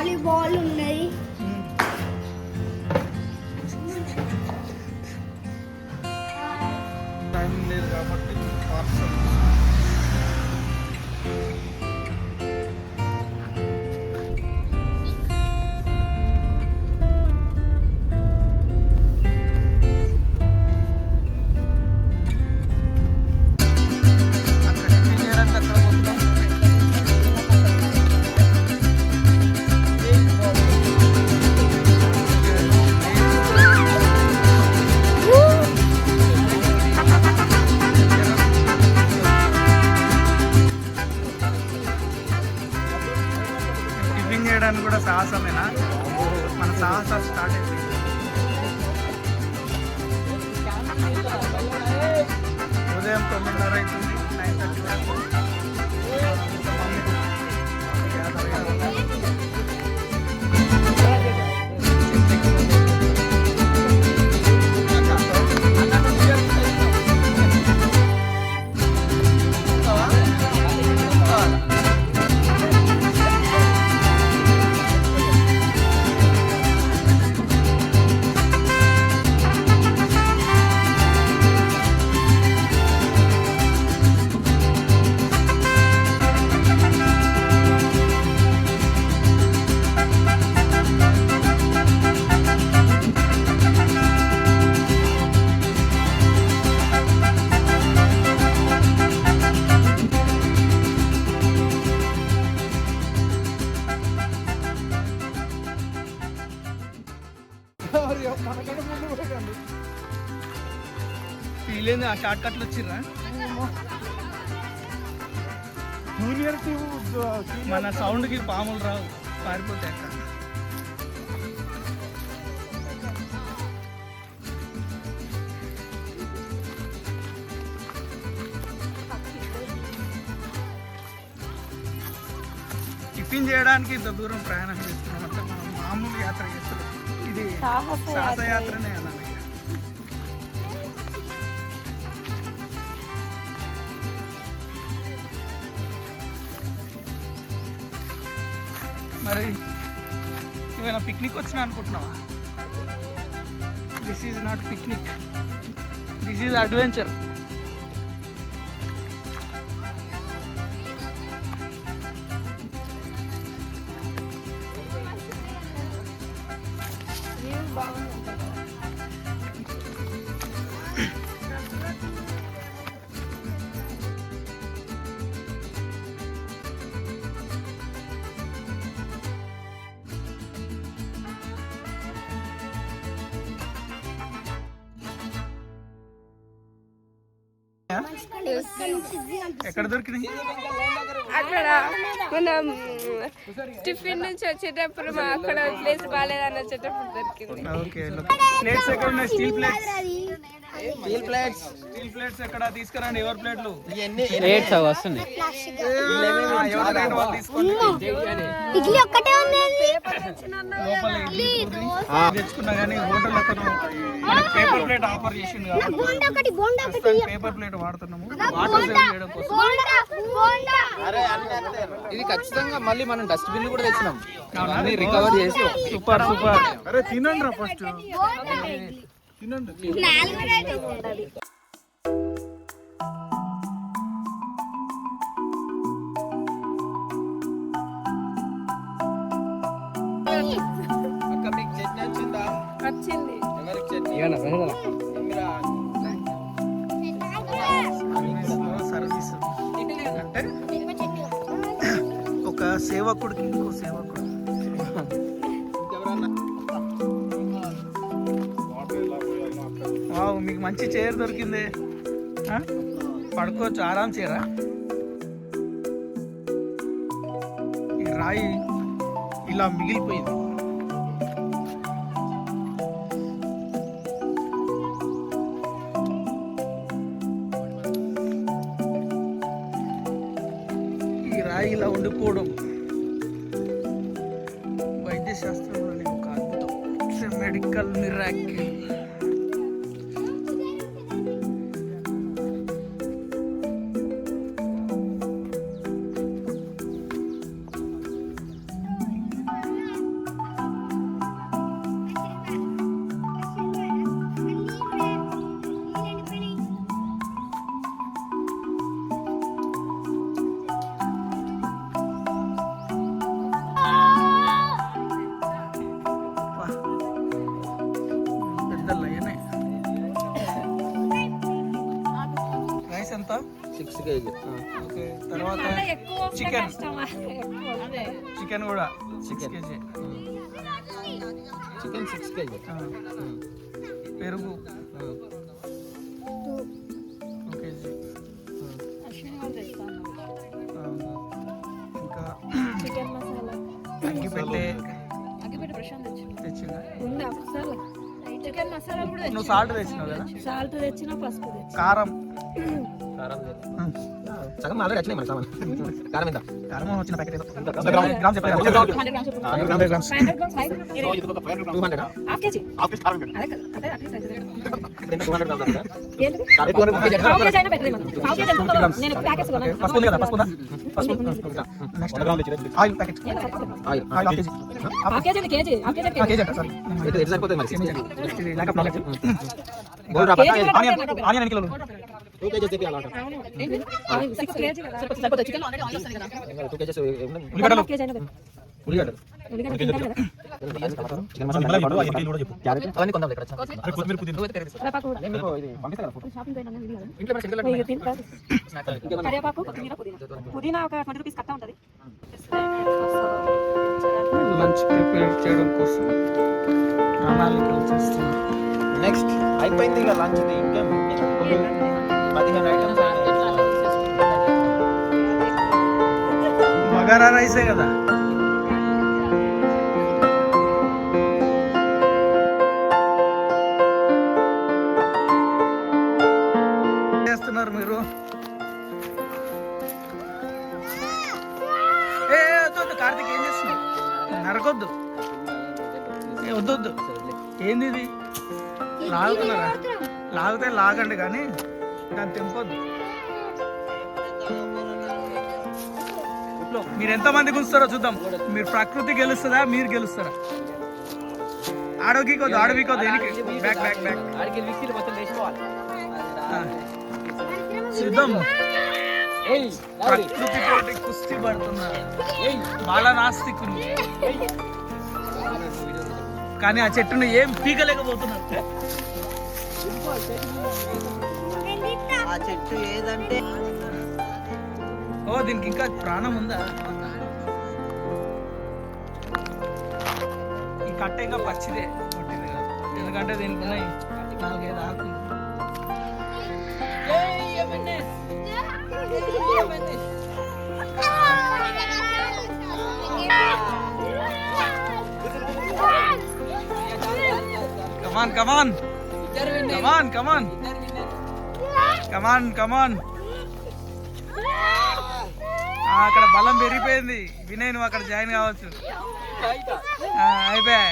Volleyball ఉన్నాయి. Time లేదు కాబట్టి పార్సల్ చేయడానికి కూడా సాహసమేనా? మన సాహసాలు స్టార్ట్ అయింది. ఉదయం 9:30 అవుతుంది, 9:30 వరకు. వీళ్ళేంది ఆ షార్ట్ కట్లు వచ్చిర్రా? జూనియర్ మన సౌండ్కి పాములు రావు, పారిపోతాయి అక్కడ. టిఫిన్ చేయడానికి ఇంత దూరం ప్రయాణం చేస్తున్నాం అంటే మనం మామూలు యాత్ర చేస్తున్నాం. ఇది సాహసయాత్రనే అనాలి. మరి ఏమైనా పిక్నిక్ వచ్చినా అనుకుంటున్నావా? This is not picnic, this is adventure. ఎక్కడ దొరికినాయి? అక్కడ మనం టిఫిన్ నుంచి వచ్చేటప్పుడు అక్కడ ప్లేస్ బాగాలేదని వచ్చేటప్పుడు దొరికింది. ఓకే, ప్లేట్స్ ఎక్కడ ఉన్నాయి? స్టీల్ ప్లేట్స్ ఎక్కడ? తీసుకురండి. ఎవరి ప్లేట్లు? ప్లేట్స్ వస్తున్నాయి. తెచ్చుకున్నా కానీ హోటల్ అతను పేపర్ ప్లేట్ ఆఫర్ చేసింది కాబట్టి పేపర్ ప్లేట్ వాడుతున్నాము వాటర్ సేవ్ చేయడం కోసం. ఇది ఖచ్చితంగా మళ్ళీ మనం డస్ట్బిన్ కూడా తెచ్చినాం, రికవర్ చేసి. Super super. అరే తినండి రా ఫస్ట్, తినండి. వచ్చింది. సర్వీస్ అంటే ఒక సేవకుడికి ఇంకో సేవకుడు. వావ్, మీకు మంచి చైర్ దొరికింది, పడుకోవచ్చు, ఆరాం చేయరా. ఈ రాయి ఇలా మిగిలిపోయింది. ఈ రాయి ఇలా ఉండిపోవడం వైద్యశాస్త్రంలోని ఒక అద్భుతం. It's a medical miracle. KG. Okay, తర్వాత చికెన్ చికెన్ కూడా 6 kg. Chicken 6 KG. పెరుగు 2 kg. ఇంకా చికెన్ మసాలా అగ్గిపెట్టె తెచ్చిందా? చికెన్ మసాలా కూడా నువ్వు సాల్ట్ తెచ్చినావు కదా? సాల్ట్ తెచ్చిన పసుపు కారం సగం ఆల్రెడీ వచ్చినాయి మన సామాన్. కారం ఎంత? కారం వచ్చిన ప్యాకెట్ ఏదో గ్రామ్స్ చెప్పలేదు. 100 grams. 200. హాఫ్ కేజీ ఇప్పుడు ఎంత 200 గ్రామ్స్ కదా? పసుపు ఉంది కదా? పసుపు ఉందా? పసుపు. Next oil packet. Oil oil half KG. KG అంట సారీ. ఇది సరిపోతుంది మరి. ఇది lack of knowledge. గోల్ రాపా. ఆనియన్ ఎన్ని కిలోలు? 2 కేజీస్ చెప్పి అలా 6 కేజీ కదా 2 కేజీస్ ఉల్లిగడ్డలు. ఉల్లిగడ్డలు. చికెన్ మసాలా క్యారెట్ అవన్నీ కొందాం ఇక్కడ. ఇది పంపిస్తా ఫోటో. ఇంట్లో మన సింగిల్ కరివేపాకు పుదీనా ఒక 20 రూపీస్ కట్ట ఉంటుంది. లంచ్ ప్రిపేర్ చేయడం కోసం ప్రణాళికలు చేస్తున్నాం. నెక్స్ట్ అయిపోయింది ఇక లంచ్. ఇంకేం 15 ఐటమ్స్. బగారా రైసే కదా? చేస్తున్నారు మీరు? ఏ వద్దు కార్తీక్, ఏం చేస్తున్నావు? నరకొద్దు. ఏ వద్దు. ఏంది ఇది? లాగుతున్నారా? లాగితే లాగండి కానీ దాన్ని తెంపొద్దు. మీరు ఎంతమంది గుంచుతారో చూద్దాం. మీరు ప్రకృతి గెలుస్తుందా, మీరు గెలుస్తారా? ఆడవికొద్దు, ఆడవికొద్దు. దేనికి? Back back back. చూద్దాం. ప్రకృతి తోటి కుస్తీ పడుతున్నారు బాల నాస్తికులు. కానీ ఆ చెట్టును ఏం పీకలేకపోతున్నారు. ఆ చెట్టు ఏదంటే ఓ దీనికి ఇంకా ప్రాణం ఉందా? ఈ కట్ట ఇంకా పచ్చిదే, కొట్టింది కాదు. ఎందుకంటే దీనికి ఉన్నాయి 4-5 ఆకులు. కమాన్ కమాన్ కమాన్ కమాన్ కమాన్ కమాన్. అక్కడ బలం పెరిగిపోయింది. వినయ్ నువ్వు అక్కడ జాయిన్ కావచ్చు. అయిపోయా,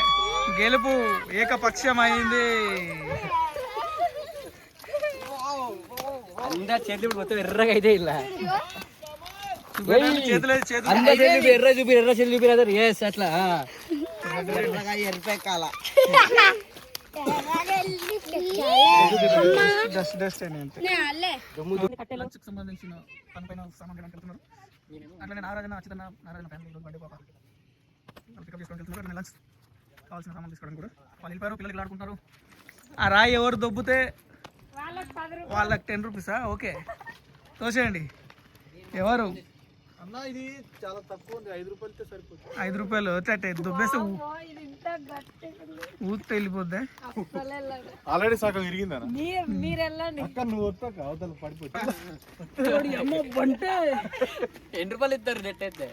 గెలుపు ఏకపక్షం అయింది. అందరు చేతులు మొత్తం ఎర్రగా అయితే ఇలా చేతులు ఎర్ర చేతులు చూపిరారు. ఎస్ అట్లా ఎరిపెక్కాల డస్ట్ డస్ట్ అని అంతే. లంచ్కి సంబంధించిన పని పైన సామాన్లు వెళ్తున్నారు. అట్లనే నారాయణ అచ్యుతన్న నారాయణ ఫ్యామిలీ బండి పాప పికప్ చేసుకొని వెళ్తున్నారు. అట్లనే లంచ్ కావాల్సిన సామాన్లు తీసుకోవడానికి కూడా వాళ్ళు వెళ్ళిపోయారు. పిల్లలు ఆడుకుంటారు. ఆ రాయి ఎవరు దొబ్బితే వాళ్ళకి 10 రూపీసా? ఓకే, తోసేయండి. ఎవరు? అన్న ఇది చాలా తక్కువ ఉంది. 5 రూపాయలతో సరిపోతుంది. 5 రూపాయలు వచ్చే దుబ్బేస్తే ఊస్తే వెళ్ళిపోద్దా? ఆల్రెడీ సగం ఇరిగిందన్న. మీరు వెళ్ళండి. అక్క నువ్వు వస్తాక అవతల పడిపోతా. 10 రూపాయలు ఇస్తారు నెట్ అయితే.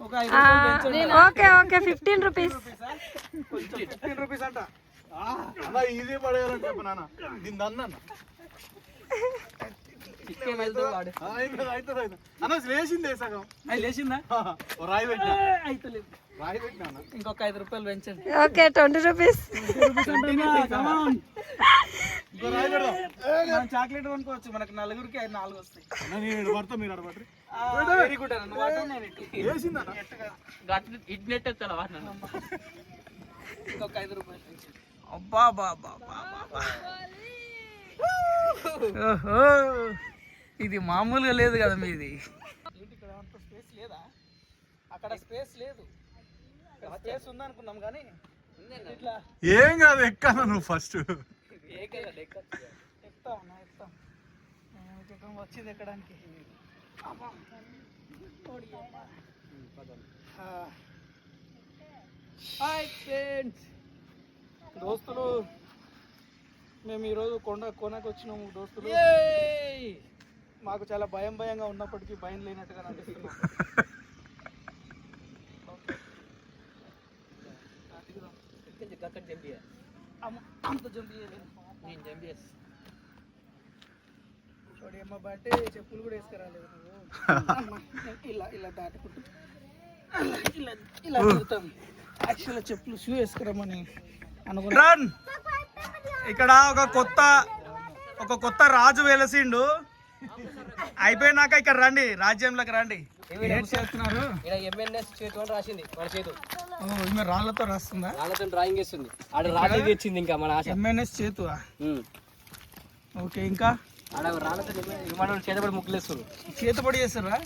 ఒక 5 రూపాయలు పెంచండి. Okay 15 rupees. 15 రూపీస్ అంట. అన్న ఈజీ పడేయాలని చెప్పు నాన్న. దీన్ని అన్న అన్న లేచిందే సగం. అది లేచిందా? రాయి పెట్టినా అయితలేదు. రాయి పెట్టినా ఇంకొక 5 రూపాయలు పెంచండి. Okay 20 rupees. ఇంకో రాయి పెడదాం. మనం చాక్లెట్ కొనుక్కోవచ్చు. మనకు నలుగురికి 4 వస్తాయి. నేను పడతా మీరు అడబట్టి వెరీ గుడ్ అన్న. నువ్వు అటు నేను ఇటు. వేసిందన్న. ఇటు నెట్ ఎత్తాను ఇంకొక 5 రూపాయలు పెంచండి. అబ్బా బాబా బాబా. ఓహో, ఇది మామూలుగా లేదు కదా మీది. ఇక్కడ అంత స్పేస్ లేదా? అక్కడ స్పేస్ లేదు. స్పేస్ ఉందనుకున్నాం కానీ ఇట్లా ఏం కాదు. ఎక్కాను నువ్వు ఫస్ట్. ఎక్కుతాం. వచ్చింది ఎక్కడానికి. హాయ్ ఫ్రెండ్స్, దోస్తులు మేము ఈరోజు కొనకు వచ్చినాము దోస్తులు. మాకు చాలా భయంగా ఉన్నప్పటికీ భయం లేనట్టుగా అనిపిస్తున్నాం. అంత చూడి అమ్మ బట్టే చెప్పులు కూడా వేసుకురాలేదు నువ్వు. ఇలా దాటుకుంటూ ఇలా తిరుగుతాం. యాక్చువల్గా చెప్పులు షూ వేసుకురామని అనుకున్నాను. ఇక్కడ ఒక కొత్త రాజు వెలసిండు. అయిపోయినాక ఇక్కడ రండి, రాజ్యంలోకి రండి. చేస్తున్నారు రాళ్లతో రాస్తుందా? రాళ్ళతో డ్రాయింగ్ వేస్తుంది. ఆడ రాజు తెచ్చింది ఇంకా మన ఆశ. ఎంఎన్ఎస్ చేతు. ఓకే, ఇంకా చేతబడి ముక్కులేస్తారు. చేతుబడి చేస్తారా?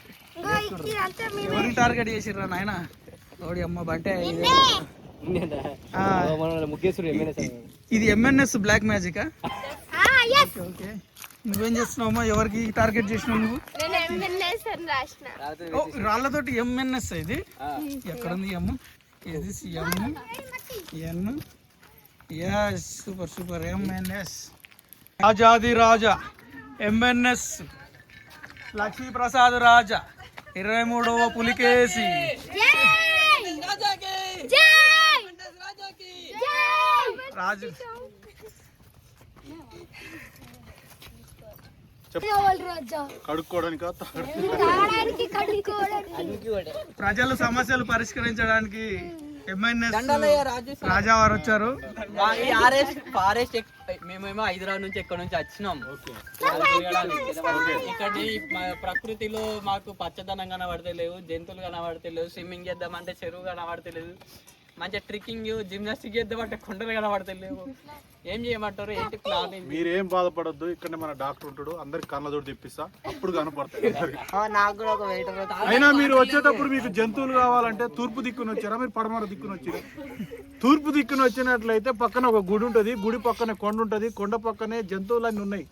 ఎవరిని టార్గెట్ చేసిర్రా నాయన? ఓడి అమ్మ బంటే. ఇది ఎంఎన్ఎస్ బ్లాక్ మ్యాజిక్. ఓకే, నువ్వేం చేస్తున్నావమ్మా? ఎవరికి టార్గెట్ చేసినావు నువ్వు? రాళ్ళతోటి ఎంఎన్ఎస్. ఇది ఎక్కడుంది? ఎమ్ ఇది ఎన్. S, super. ఎంఎన్ఎస్ రాజాది రాజా ఎంఎన్ఎస్ లక్ష్మీప్రసాద్ రాజా 23వ పులికేసి. రాజు కడుక్కోవడానికి ప్రజల సమస్యలు పరిష్కరించడానికి ఎంఎన్ఎస్ రాజావారు వచ్చారు. ఫారెస్ట్ మేమేమో హైదరాబాద్ నుంచి ఎక్కడి నుంచి వచ్చినాం. ఇక్కడ ప్రకృతిలో మాకు పచ్చదనం కనబడతలేవు, జంతువులు కనబడతలేవు, స్విమ్మింగ్ చేద్దామంటే చెరువు కనబడతలేదు, మంచిగా ట్రెక్కింగ్ జిమ్నాస్టిక్ చేద్దామంటే కొండలు కనబడతలేవు. ఏం చేయమంటారు? ఏంటి ప్లాన్? మీరేం బాధపడద్దు, ఇక్కడ మన డాక్టర్ ఉంటాడు, అందరికి కళ్ళజోడు తెప్పిస్తా, అప్పుడు కనపడతాయి. నాకు కూడా ఒక వెయిటర్. అయినా మీరు వచ్చేటప్పుడు మీకు జంతువులు కావాలంటే తూర్పు దిక్కున వచ్చారా, మీరు పడమర దిక్కున వచ్చారా? తూర్పు దిక్కున వచ్చినట్లయితే పక్కన ఒక గుడి ఉంటుంది, గుడి పక్కనే కొండ ఉంటుంది, కొండ పక్కనే జంతువులన్నీ ఉన్నాయి.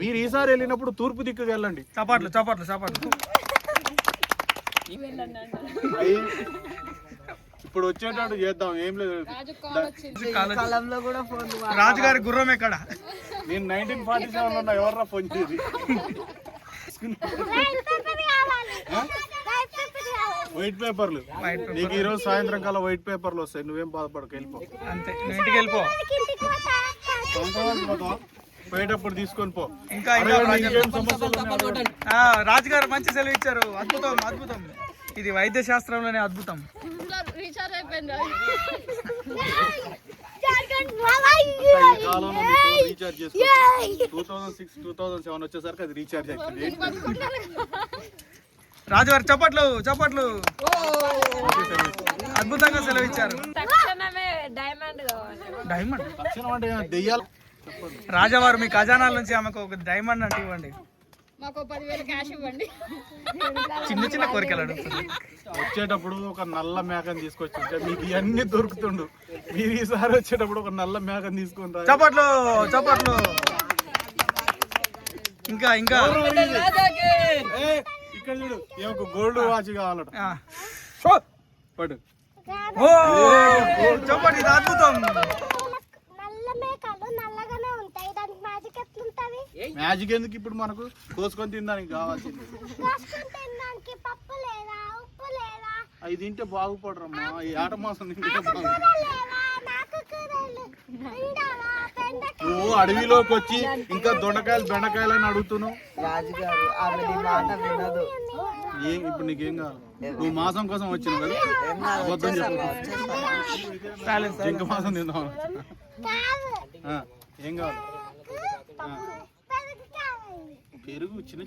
మీరు ఈసారి వెళ్ళినప్పుడు తూర్పు దిక్కుకి వెళ్ళండి. చపాట్లు. ఇప్పుడు వచ్చేటట్టు చేద్దాం, ఏం లేదు. రాజుగారి గుర్రం ఎక్కడ? నేను 1947 ఉన్నా, ఎవర్రా ఫోన్ చేసి? వైట్ పేపర్లు నీకు ఈరోజు సాయంత్రం కాలం వైట్ పేపర్లు వస్తాయి, నువ్వేం బాధపడక, వెళ్ళిపో. అంతే, నువ్వు ఇంటికి వెళ్ళిపో. పోయేటప్పుడు తీసుకొని పో. ఇంకా రాజుగారు మంచి సెలవు ఇచ్చారు. అద్భుతం. ఇది వైద్య శాస్త్రంలోనే అద్భుతం. రీఛార్జ్ చేసుకో. 2006, 2007 వచ్చేసరికి అది రీఛార్జ్ అయిపోయింది. రాజుగారు చప్పట్లు. అద్భుతంగా సెలవు ఇచ్చారు. డైమండ్ అంటే దెయ్యాలు. రాజావారు మీ ఖజానాల నుంచి ఆమెకు ఒక డైమండ్ అంటే ఇవ్వండి. మాకు 10,000 క్యాష్ ఇవ్వండి. చిన్న కోరికలు అడుగుతుంది. వచ్చేటప్పుడు ఒక నల్ల మేకని తీసుకొచ్చి మీకు ఇవన్నీ దొరుకుతుండు. మీరు ఈసారి వచ్చేటప్పుడు ఒక నల్ల మేకని తీసుకుంటా. చప్పట్లు. ఇంకా ఇక్కడ చూడు, ఏమో గోల్డ్ వాచ్ కావాలట. పడు. చెప్పండి, ఇది అద్భుతం. మ్యాజిక్ ఎందుకు ఇప్పుడు మనకు? కోసుకొని తినడానికి కావాల్సింది. అవి తింటే బాగుపడరమ్మా, ఈ ఆట మాసం తింటే నువ్వు అడవిలోకి వచ్చి ఇంకా దొండకాయలు బెండకాయలు అని అడుగుతున్నావు. ఇప్పుడు నీకేం కావాలి? నువ్వు మాసం కోసం వచ్చినావు కదా, అబద్ధం చెప్పు. ఇంకా మాసం తిందాం. ఏం కావాలి? పెరుగు చిన్న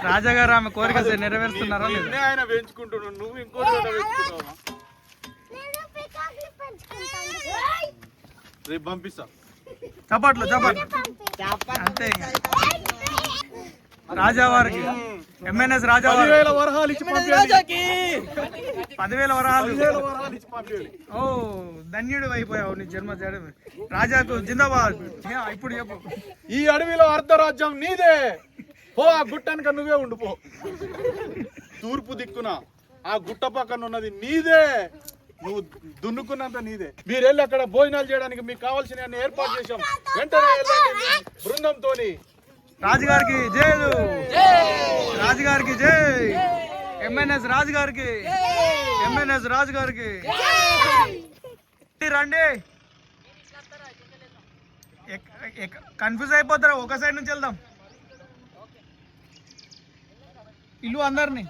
రాజాగారు ఆమె కోరిక నెరవేరుస్తున్నారా? ఆయన పెంచుకుంటున్నావు, నువ్వు ఇంకోటి పెంచుకుంటావా? రేపు పంపిస్తా. చప్పట్లు. అంతే. రాజా వారికి ఎంఎన్ఎస్ రాజా వారికి 10,000 వరహాలు ఇచ్చి పంపించండి. 10,000 వరహాలు. 10,000 వరహాలు ఇచ్చి పంపించండి. ఓ ధన్యుడు అయిపోయావు నీ జన్మ రాజాకు జిందాబాద్. ఇప్పుడు చెప్పు. ఈ అడవిలో అర్ధరాజ్యం నీదే. పో ఆ గుట్టనక నువ్వే ఉండిపో. తూర్పు దిక్కున ఆ గుట్ట పక్కన ఉన్నది నీదే. నువ్వు దున్నుకున్నంత నీదే. మీరు వెళ్ళి అక్కడ భోజనాలు చేయడానికి మీకు కావాల్సిన ఏర్పాటు చేశాం. వెంటనే వెళ్ళండి మీ బృందంతోని. రాజుగారికి జై, రాజుగారికి జై, ఎంఎన్ఎస్ రాజుగారికి, ఎంఎన్ఎస్ రాజుగారికి రండి. కన్ఫ్యూజ్ అయిపోతారా? ఒక సైడ్ నుంచి వెళ్దాం. ఇల్లు అందరినీ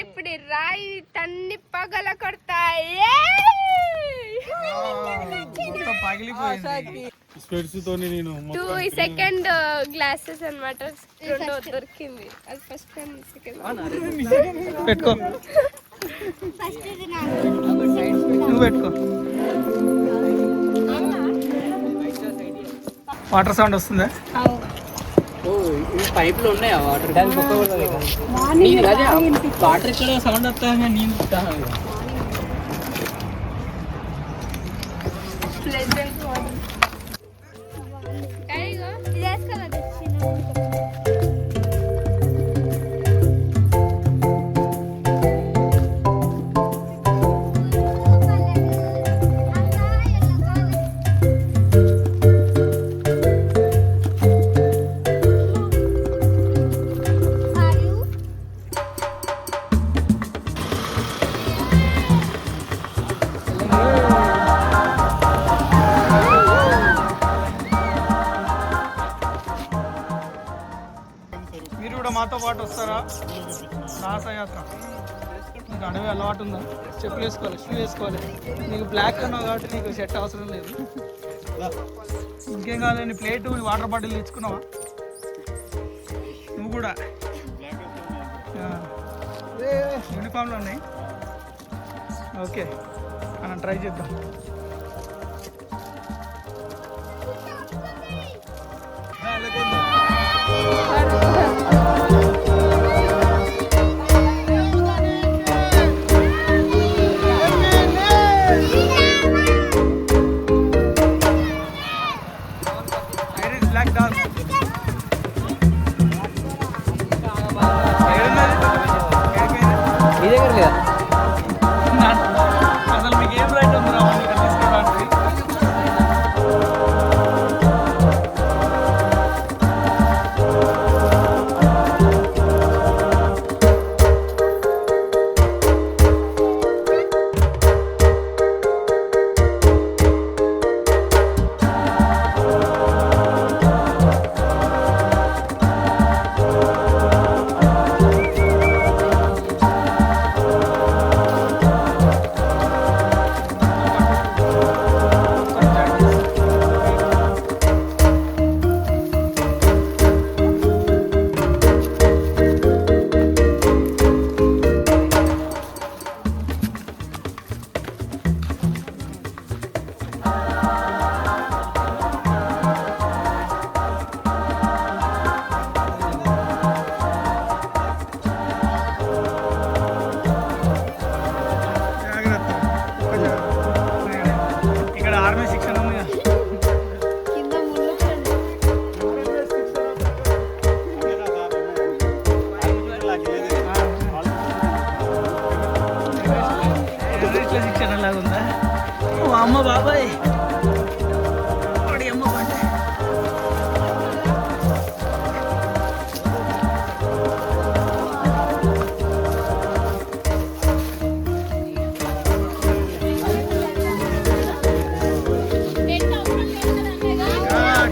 ఇప్పుడు రాయి తన్ని పగల కొడతాయి. పగిలిపోయింది. స్పెట్స్ తోని నేను 2 సెకండ్ గ్లాసెస్ అన్నమాట. రెండో దొరికింది. అది ఫస్ట్ టైం, సెకండ్ పెట్టుకో, నువ్వు పెట్టుకో. వాటర్ సౌండ్ వస్తుందా? పైపులు ఉన్నాయా వాటర్? వాటర్ ఇక్కడ సౌండ్ వస్తా నేను ప్లెజెంట్ వాటర్. అయ్యో ఇది వేసుకోవాలి. మీరు కూడా మాతో పాటు వస్తారా? సాహసయాత్ర. నీకు అడవి అలవాటు ఉందా? చెప్పులు వేసుకోవాలి, షూ వేసుకోవాలి. నీకు బ్లాక్ అన్నావు కాబట్టి నీకు షర్ట్ అవసరం లేదు. ఇంకేం కావాలి? నీ ప్లేటు, వాటర్ బాటిల్ తెచ్చుకున్నావా? నువ్వు కూడా యూనిఫామ్లో ఉన్నాయి. ఓకే, మనం ట్రై చేద్దాం. బ్లాక్ డాగ్ మీ దగ్గర లేదా? అసలు మీకు ఏం రైట్ ఉందిరా తీసుకోవడానికి? ఇక్కడ ఆర్మీ శిక్షణ ఉంది. కింద ముళ్ళు చూడండి. టెర్రరిస్ట్ల శిక్షణ లాగా ఉందా? ఓ అమ్మ బాబాయ్, వాడి అమ్మ పంటే.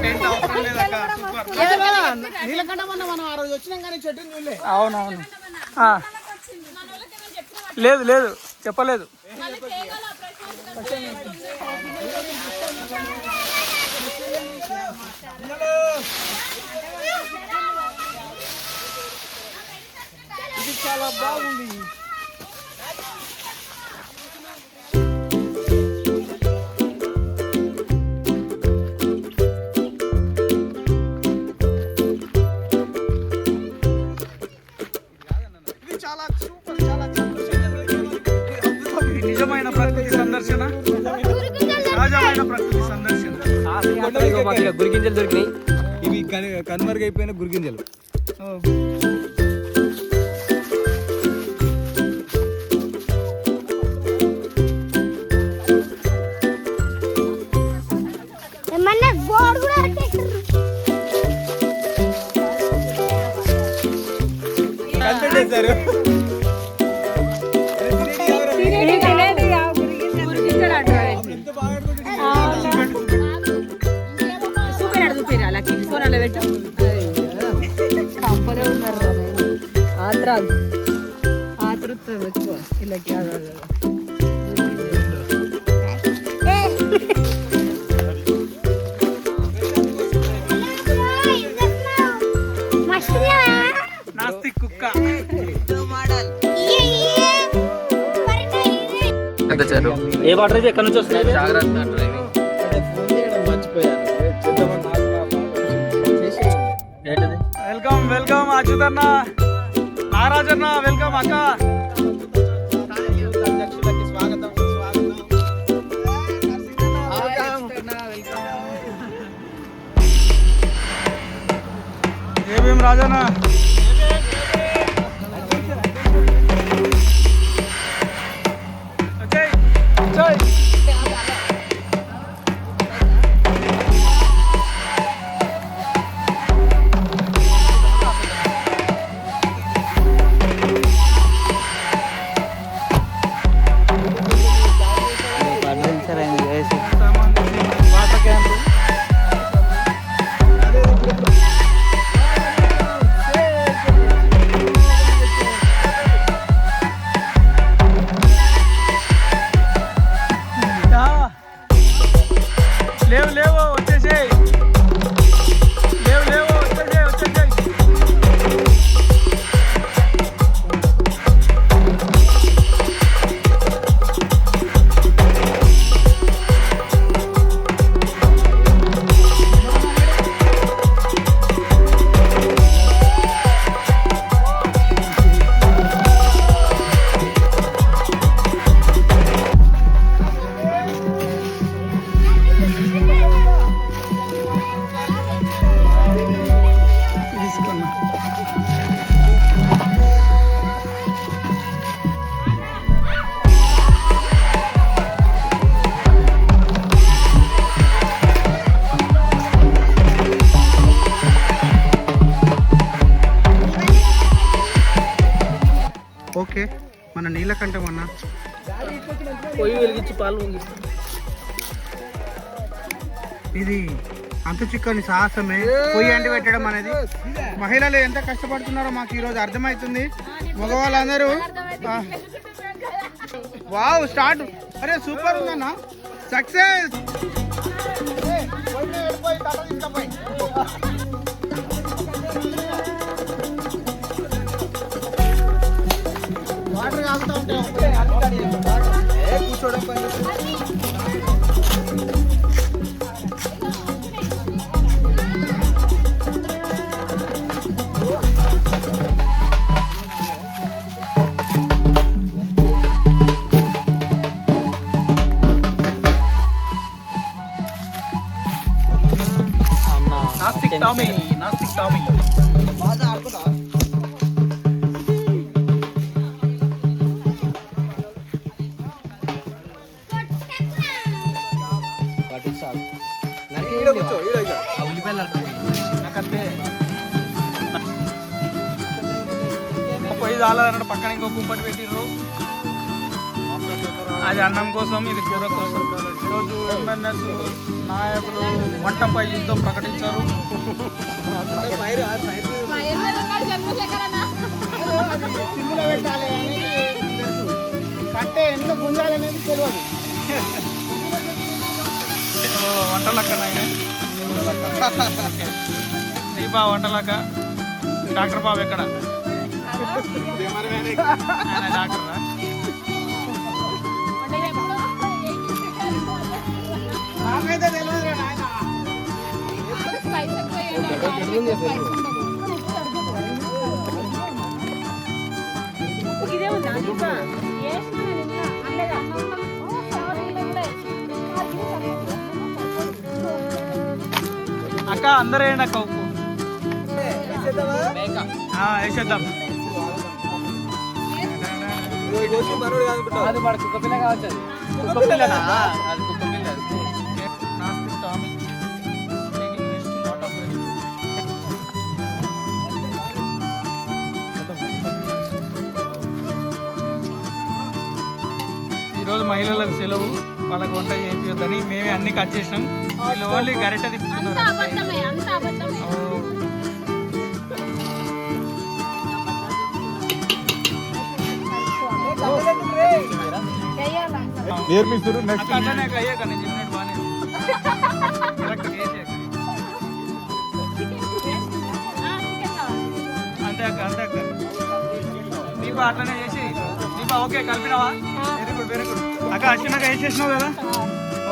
టెంట్ అవసరం లేదక్క. సూపర్. అవునవును. లేదు లేదు చెప్పలేదు. ఇది చాలా బాగుంది. సహజమైన ప్రకృతి సందర్శన. సహజమైన ప్రకృతి సందర్శన. గురిగింజలు దొరికినాయి. ఇవి కనుమరుగైపోయిన గురిగింజలు. నాస్తిక్ కుక్క. ఏ వాటర్ అయితే ఎక్కడి నుంచి వస్తుంది? జాగ్రత్త. వెల్కమ్ వెల్కమ్ అచ్యుతన్న, నారాజన్న, వెల్కమ్ అక్క. ఏమేం రాజన్న? లేవు లేవు వచ్చేసేయ్. లేవు లేవు వచ్చేసేయ్ వచ్చేసేయ్. ఓకే, మన నీలకంఠం అన్న పొయ్యి వెలిగించి పాలు పొంగిస్తాం. ఇది అంతు చిక్కని సాహసమే. పొయ్యి అంటి పెట్టడం అనేది మహిళలు ఎంత కష్టపడుతున్నారో మాకు ఈరోజు అర్థమవుతుంది. మగవాళ్ళందరూ వావ్ స్టార్ట్. అరే సూపర్ ఉందన్న, సక్సెస్. వాటర్ కాగుతూ ఉంటాయి కూర్చోవడం పని. నాస్తిక్ టామీ, నాస్తిక్ టామీ. పొయ్యి చాలదన్నట్టు పక్కన ఇంకో కుంపటి పెట్టిర్రు. అది అన్నం కోసం, ఇది కూర కోసం. ఈరోజు ఎంఎన్ఎస్ నాయకులు వంటపై యుద్ధం ప్రకటించారు. వంటలక్క దీపా వంటలక్క. డాక్టర్ బాబు ఎక్కడ? డాక్టర్ నాకైతే తెలియదు. ఇదే ఉందా అక్క అందరూ వేయండి అక్క ఉప్పు వేసేద్దాం. అది మన కుక్క పిల్ల కావచ్చు. కుక్క పిల్లనా? అది కుక్క పిల్ల. నాస్తిక్ Tommy taking this to lot of risk. ఈరోజు మహిళలకు సెలవు, వాళ్ళకి వంట చేయించొద్దని మేమే అన్ని కట్ చేసినాం. వీళ్ళు ఓన్లీ గరిట తిప్పుతున్నారు. ఓ. నేర్పిస్తారు నెక్స్ట్ అక్క అట్లనే అక్క, అయ్యాక నేను చెప్పినట్టు బాగానే కరెక్ట్ చేసే అక్క. అంతే అక్క, అంతే అక్క. దీప అట్లనే చేసి దీప ఓకే కలిపినావా? వెరీ గుడ్, వెరీ గుడ్ అక్క. అశ్వినాక వేసేసినావు కదా?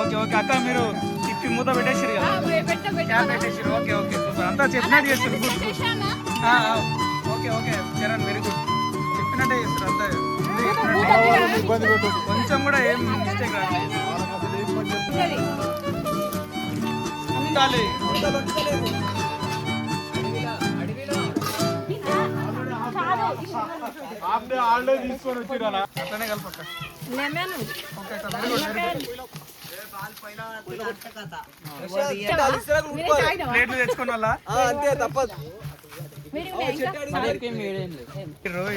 ఓకే ఓకే అక్క, మీరు తిప్పి మూత పెట్టేసారు కదా? క్యాప్ పెట్టేసారు. ఓకే ఓకే సూపర్, అంతా చెప్పినట్టు చేస్తారు. Good good. Okay okay Charan, very good. చెప్పినట్టే చేస్తారు అంతా. ఇబ్బంది పెట్టదు. కొంచెం కూడా ఏం మిస్టేక్ రాలేదు. ఉండాలి. ఆల్రెడీ తీసుకొని వచ్చిరా అట్లనే కలపక్క. ఓకే అక్క, వెరీ గుడ్, వెరీ గుడ్. ప్లేట్లు తెచ్చుకున్న వాళ్ళ అంతే తప్పదు.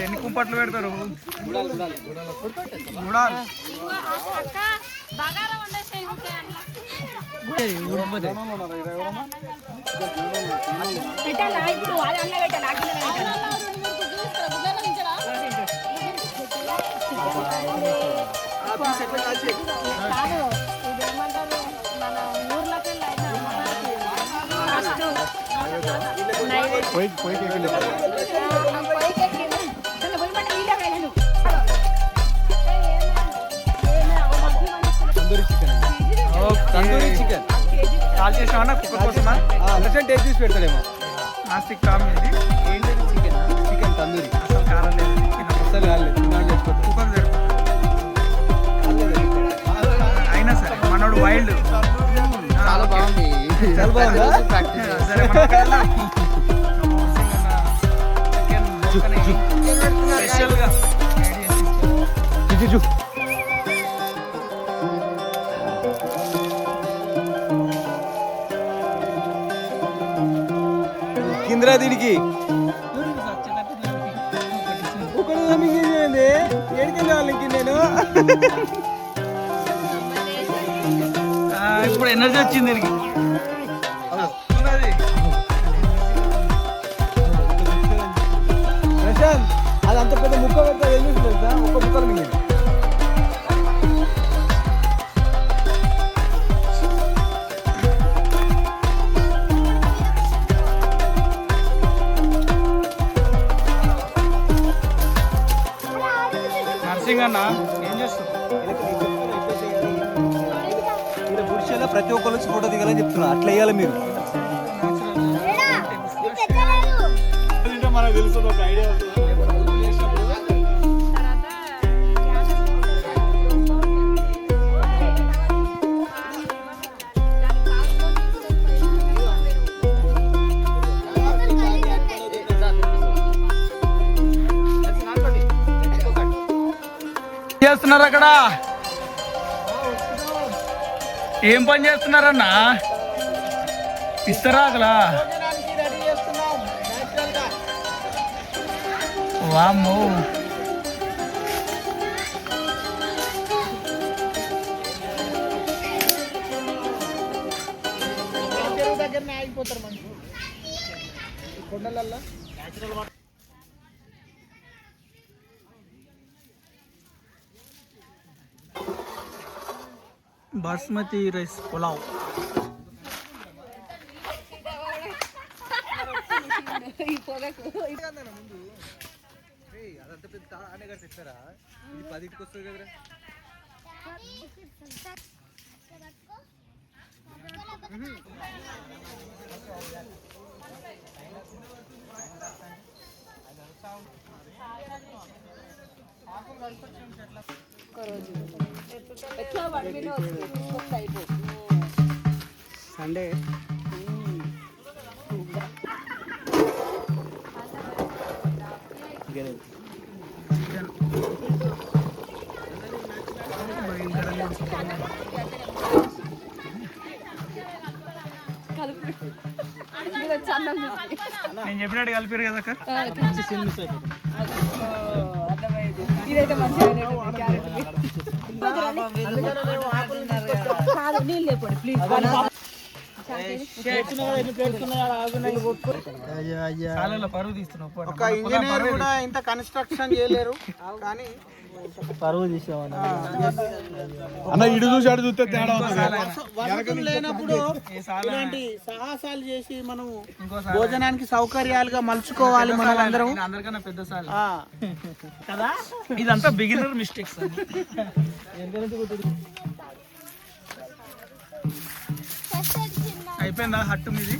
ఎన్ని కుంపట్లు పెడతారు? గుడాలు. తందూరి చికెన్ కాల్ చేసినా కుక్క కోసమా? టేస్ట్ తీసి పెడతాడేమో. నాస్తిక్ టామీ ఇది. ఏంటది? Chicken chicken tandoori. అసలు కారం లేదు, అసలు కాలేదు. కుక్కర్ అయినా సరే మనోడు వైల్డ్. చాలా బాగుంది. చాలా బాగుందా? సరే స్పెషల్గా కిందరా దీనికి ఏడికెళ్ళి నేను ఇప్పుడు ఎనర్జీ వచ్చింది దీనికి. ప్రశాంత్ అది అంత పెద్ద ముక్క పెడతా ఏం చేసి తెలుసా? ఒక్క ముక్కలు మింగింది. నర్సింగ్ అన్న ఏం చేస్తావు? పురుషుల ప్రతి ఒక్కరు ఫోటో దిగాలని చెప్తున్నా. అట్లా వేయాలి మీరు. మనకు తెలుసు ఒక ఐడియా వస్తుంది. చేస్తున్నారు అక్కడ? ఏం పని చేస్తున్నారన్నా? ఇస్తారా అసలా? వామ్మో, బాస్మతి రైస్ పులావ్. అదంత పెద్ద ఆనే కట్టిస్తారా? ఇది 10కి వస్తుంది కదరా. సండే నేను చెప్పినట్టు కలిపారు కదా అక్క. ఇదైతే మంచిగా కాదు, నీళ్ళు లేపండి ప్లీజ్. పరువు తీస్తున్నావు. ఒక ఇంజనీర్ కూడా ఇంత కన్స్ట్రక్షన్ చేయలేరు కానీ పరువు తీసామన్నా. అన్న ఇటు చూసి అటు చూస్తే తేడా వసతులు లేనప్పుడు ఇలాంటి సాహసాలు చేసి మనం భోజనానికి సౌకర్యాలుగా మలుచుకోవాలి మనం అందరం. అందరికన్నా పెద్ద సాల్ కదా. ఇదంతా బిగినర్ మిస్టేక్స్. అయిపోయిందా హట్టు మీది?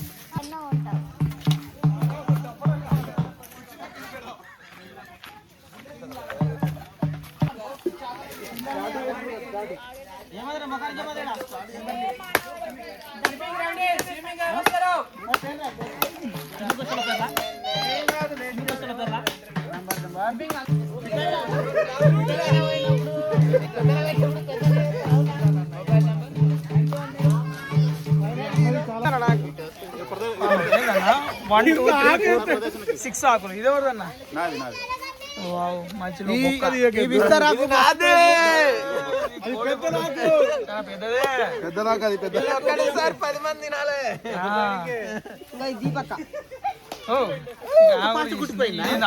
వన్ 2 3 6 ఆకులు. ఇది ఎవరిదన్నా?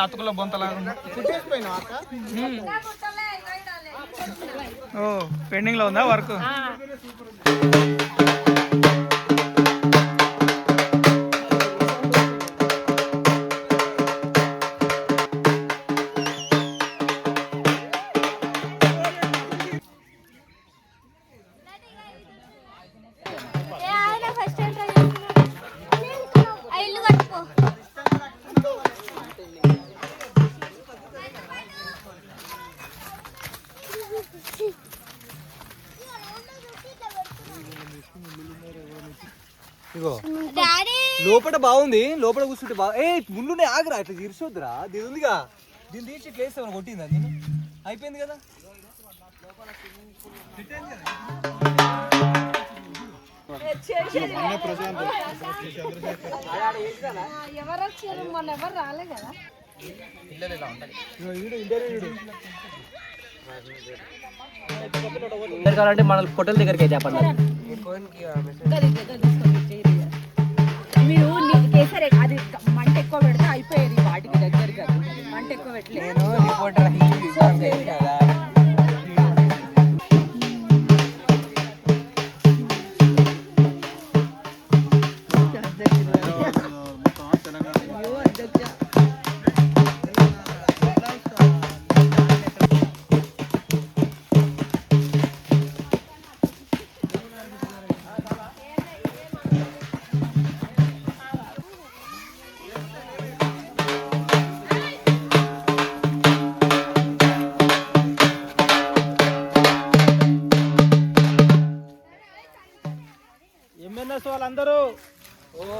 అతుకులో బొంతలాగా పెండింగ్ లో ఉందా వర్క్? లోపల బాగుంది, లోపల కూర్చుంటే బాగా. ఏ ముందునే ఆగరా, ఇట్లా తీర్చొద్దురా. దీని ఉందిగా, దీన్ని తీర్చి ఇట్లా వేస్తే కొట్టిందా? దీన్ని అయిపోయింది కదా. ఎవరు వచ్చారు మొన్న? ఎవరు రాలే కదా. కావాలంటే మన హోటల్ దగ్గరికి అయితే మీరు కేసరి అది మంట ఎక్కువ పెడితే అయిపోయేది. వాటికి దగ్గరగా మంట ఎక్కువ పెట్టలేదు. ఎంఎన్ఎస్ వాళ్ళందరూ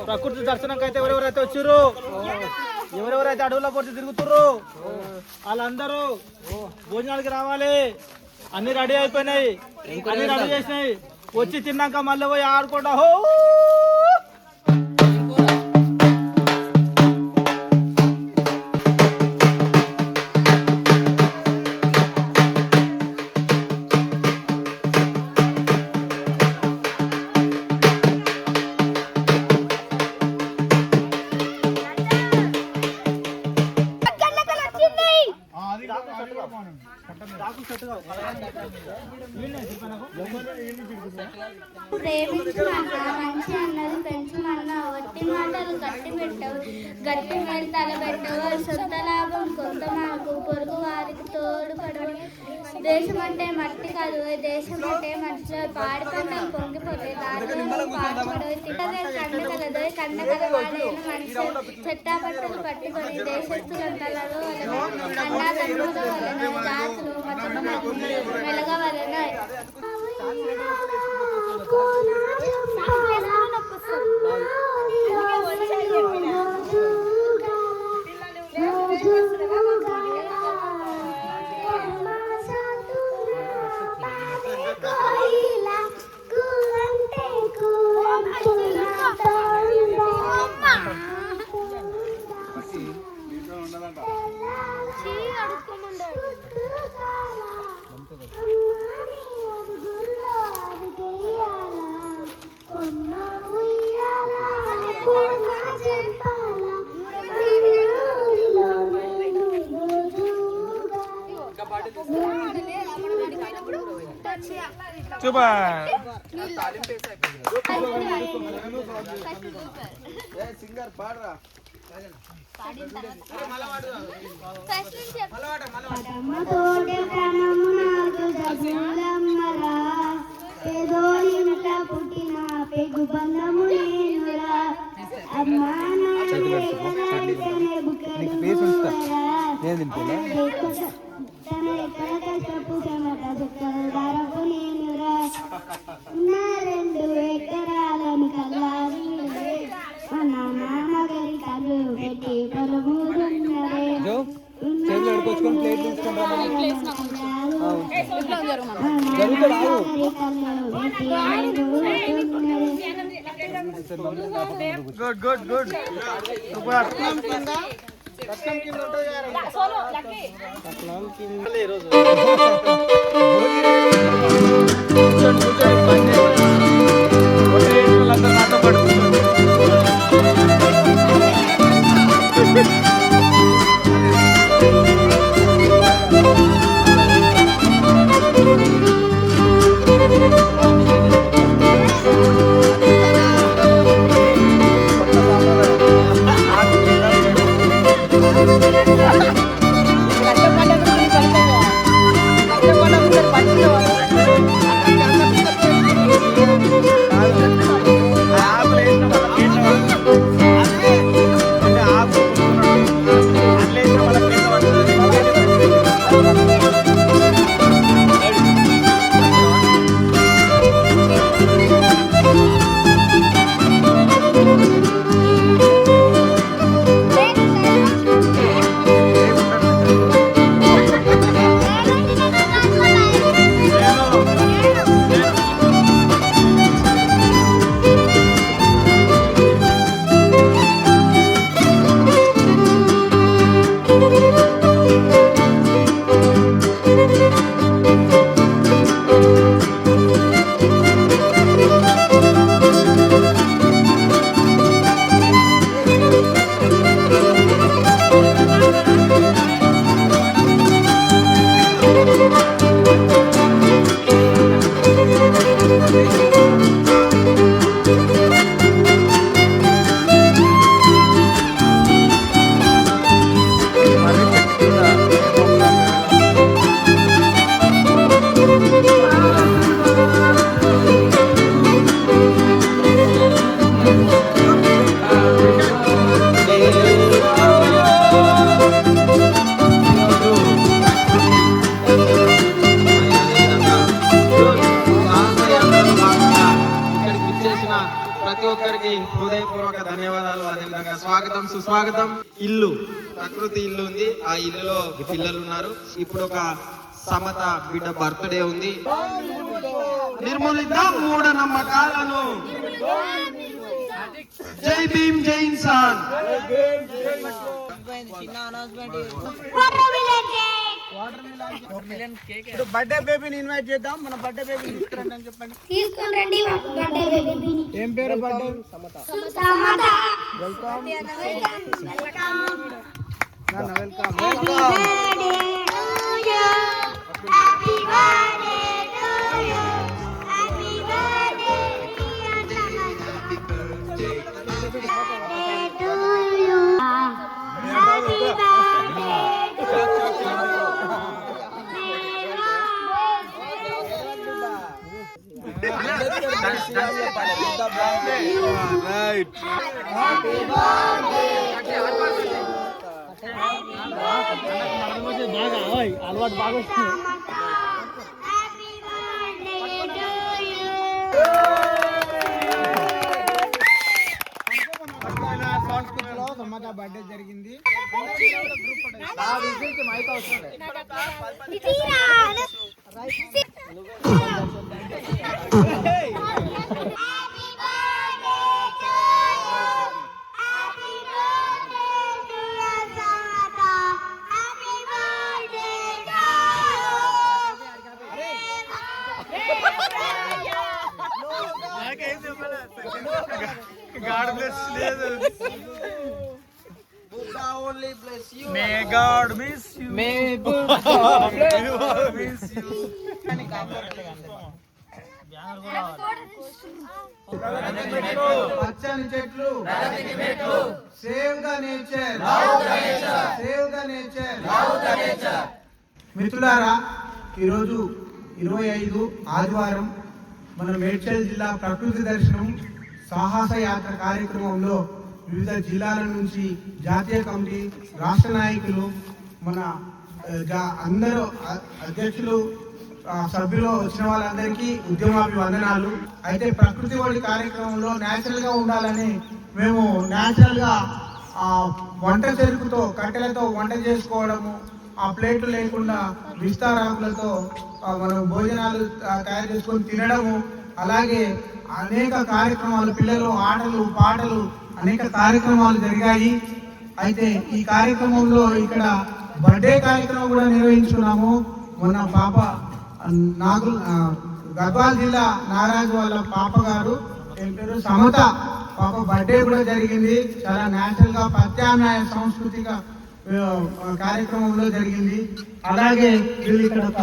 ప్రకృతి దర్శనంకి అయితే ఎవరెవరైతే వచ్చారు, ఎవరెవరైతే అడవుల పొడిచి తిరుగుతుర్రు వాళ్ళందరూ భోజనాలకి రావాలి. అన్ని రెడీ అయిపోయినాయి, అన్ని రెడీ చేసినాయి. వచ్చి తిన్నాక మళ్ళీ పోయి ఆడుకుంటా. హో ప్రేమించమన్నా, మంచి అన్నది పెంచమన్నా, ఒట్టి మాటలు గట్టి పెట్టవు, గట్టి మీద తలబెట్టవు, సొంత లాభం కొంత మాకు, పొరుగు వారికి తోడుపడవు. దేశం అంటే మట్టి కాదు, దేశం అంటే మట్టిలో పాడి పంటలు పొంగిపోతాయి, దారిలో పాడుపడవు. తిట్టదే కండకలదో కండకల వాడైన మనిషి చెట్టాపట్టలు పట్టుకొని దేశస్తులంతలలో అన్నా కన్నుల వలన జాతులు బతుకు వెలగవలన. చూపా పరమతోటి క్రమమునాకు జగములమ్మరా ఏదో ఇంట పుట్టిన పెగు బంధము నేనురా అమ్మా నాన్ననే బుక్కడురా తన ఎక్కడ కష్టపు చెమట దుఃఖల దారపు నేనురా నా 2 ఎకరాలను కల్లారి మన నాన్నగారి కళ్ళు పెట్టి పలుగురున్నరే గుడ్ గుడ్ గుడ్ సూపర్ ప్రతి ఒక్కరికి హృదయపూర్వక ధన్యవాదాలు. అదేవిధంగా స్వాగతం సుస్వాగతం. ఇల్లు ప్రకృతి ఇల్లు ఉంది, ఆ ఇల్లులో పిల్లలు ఉన్నారు. ఇప్పుడు ఒక సమత బిడ్డ బర్త్డే ఉంది. నిర్మూలిద్దాం మూఢనమ్మకాలను. జై భీమ్ జై ఇన్సాన్. బర్త్డే బేబీని ఇన్వైట్ చేద్దాం. మన బర్త్డే బేబీని తీసుకురండి అని చెప్పండి. తీసుకుని రండి బర్త్డే బేబీని. ఏం పేరు బర్త్డే? సమత. వెల్కమ్. నాన్న welcome. Happy birthday to you. Happy birthday happy birthday to you. Happy birthday right అలవాటు బాగా వస్తుంది. సంస్కృతిలో సమత బర్త్డే జరిగింది. మైక్ అవసరం God bless you. Buddha only bless you. May God miss you. May పచ్చని చెట్లు, save the nature, save the nature. మిత్రులారా, ఈరోజు 25 ఆదివారం మన మేడ్చల్ జిల్లా ప్రకృతి దర్శనం సాహస యాత్ర కార్యక్రమంలో వివిధ జిల్లాల నుంచి జాతీయ కమిటీ, రాష్ట్ర నాయకులు, మన అందరూ అధ్యక్షులు, సభ్యులు వచ్చిన వాళ్ళందరికీ ఉద్యమాభివందనాలు. అయితే ప్రకృతి ఒడి కార్యక్రమంలో న్యాచురల్ గా ఉండాలని మేము న్యాచురల్ గా వంట చెరుకుతో, కట్టెలతో వంట చేసుకోవడము, ఆ ప్లేట్లు లేకుండా విస్తారాకులతో మనం భోజనాలు తయారు చేసుకొని తినడము, అలాగే అనేక కార్యక్రమాలు, పిల్లలు ఆటలు పాటలు అనేక కార్యక్రమాలు జరిగాయి. అయితే ఈ కార్యక్రమంలో ఇక్కడ బర్త్డే కార్యక్రమం కూడా నిర్వహించుకున్నాము. మొన్న పాప గద్వాల్ జిల్లా నారాజు వాళ్ళ పాప గారు పేరు సమత పాప బర్త్డే కూడా జరిగింది. చాలా న్యాచురల్ గా ప్రత్యామ్నాయ సాంస్కృతిక కార్యక్రమంలో జరిగింది. అలాగే వీళ్ళు ఇక్కడ ఒక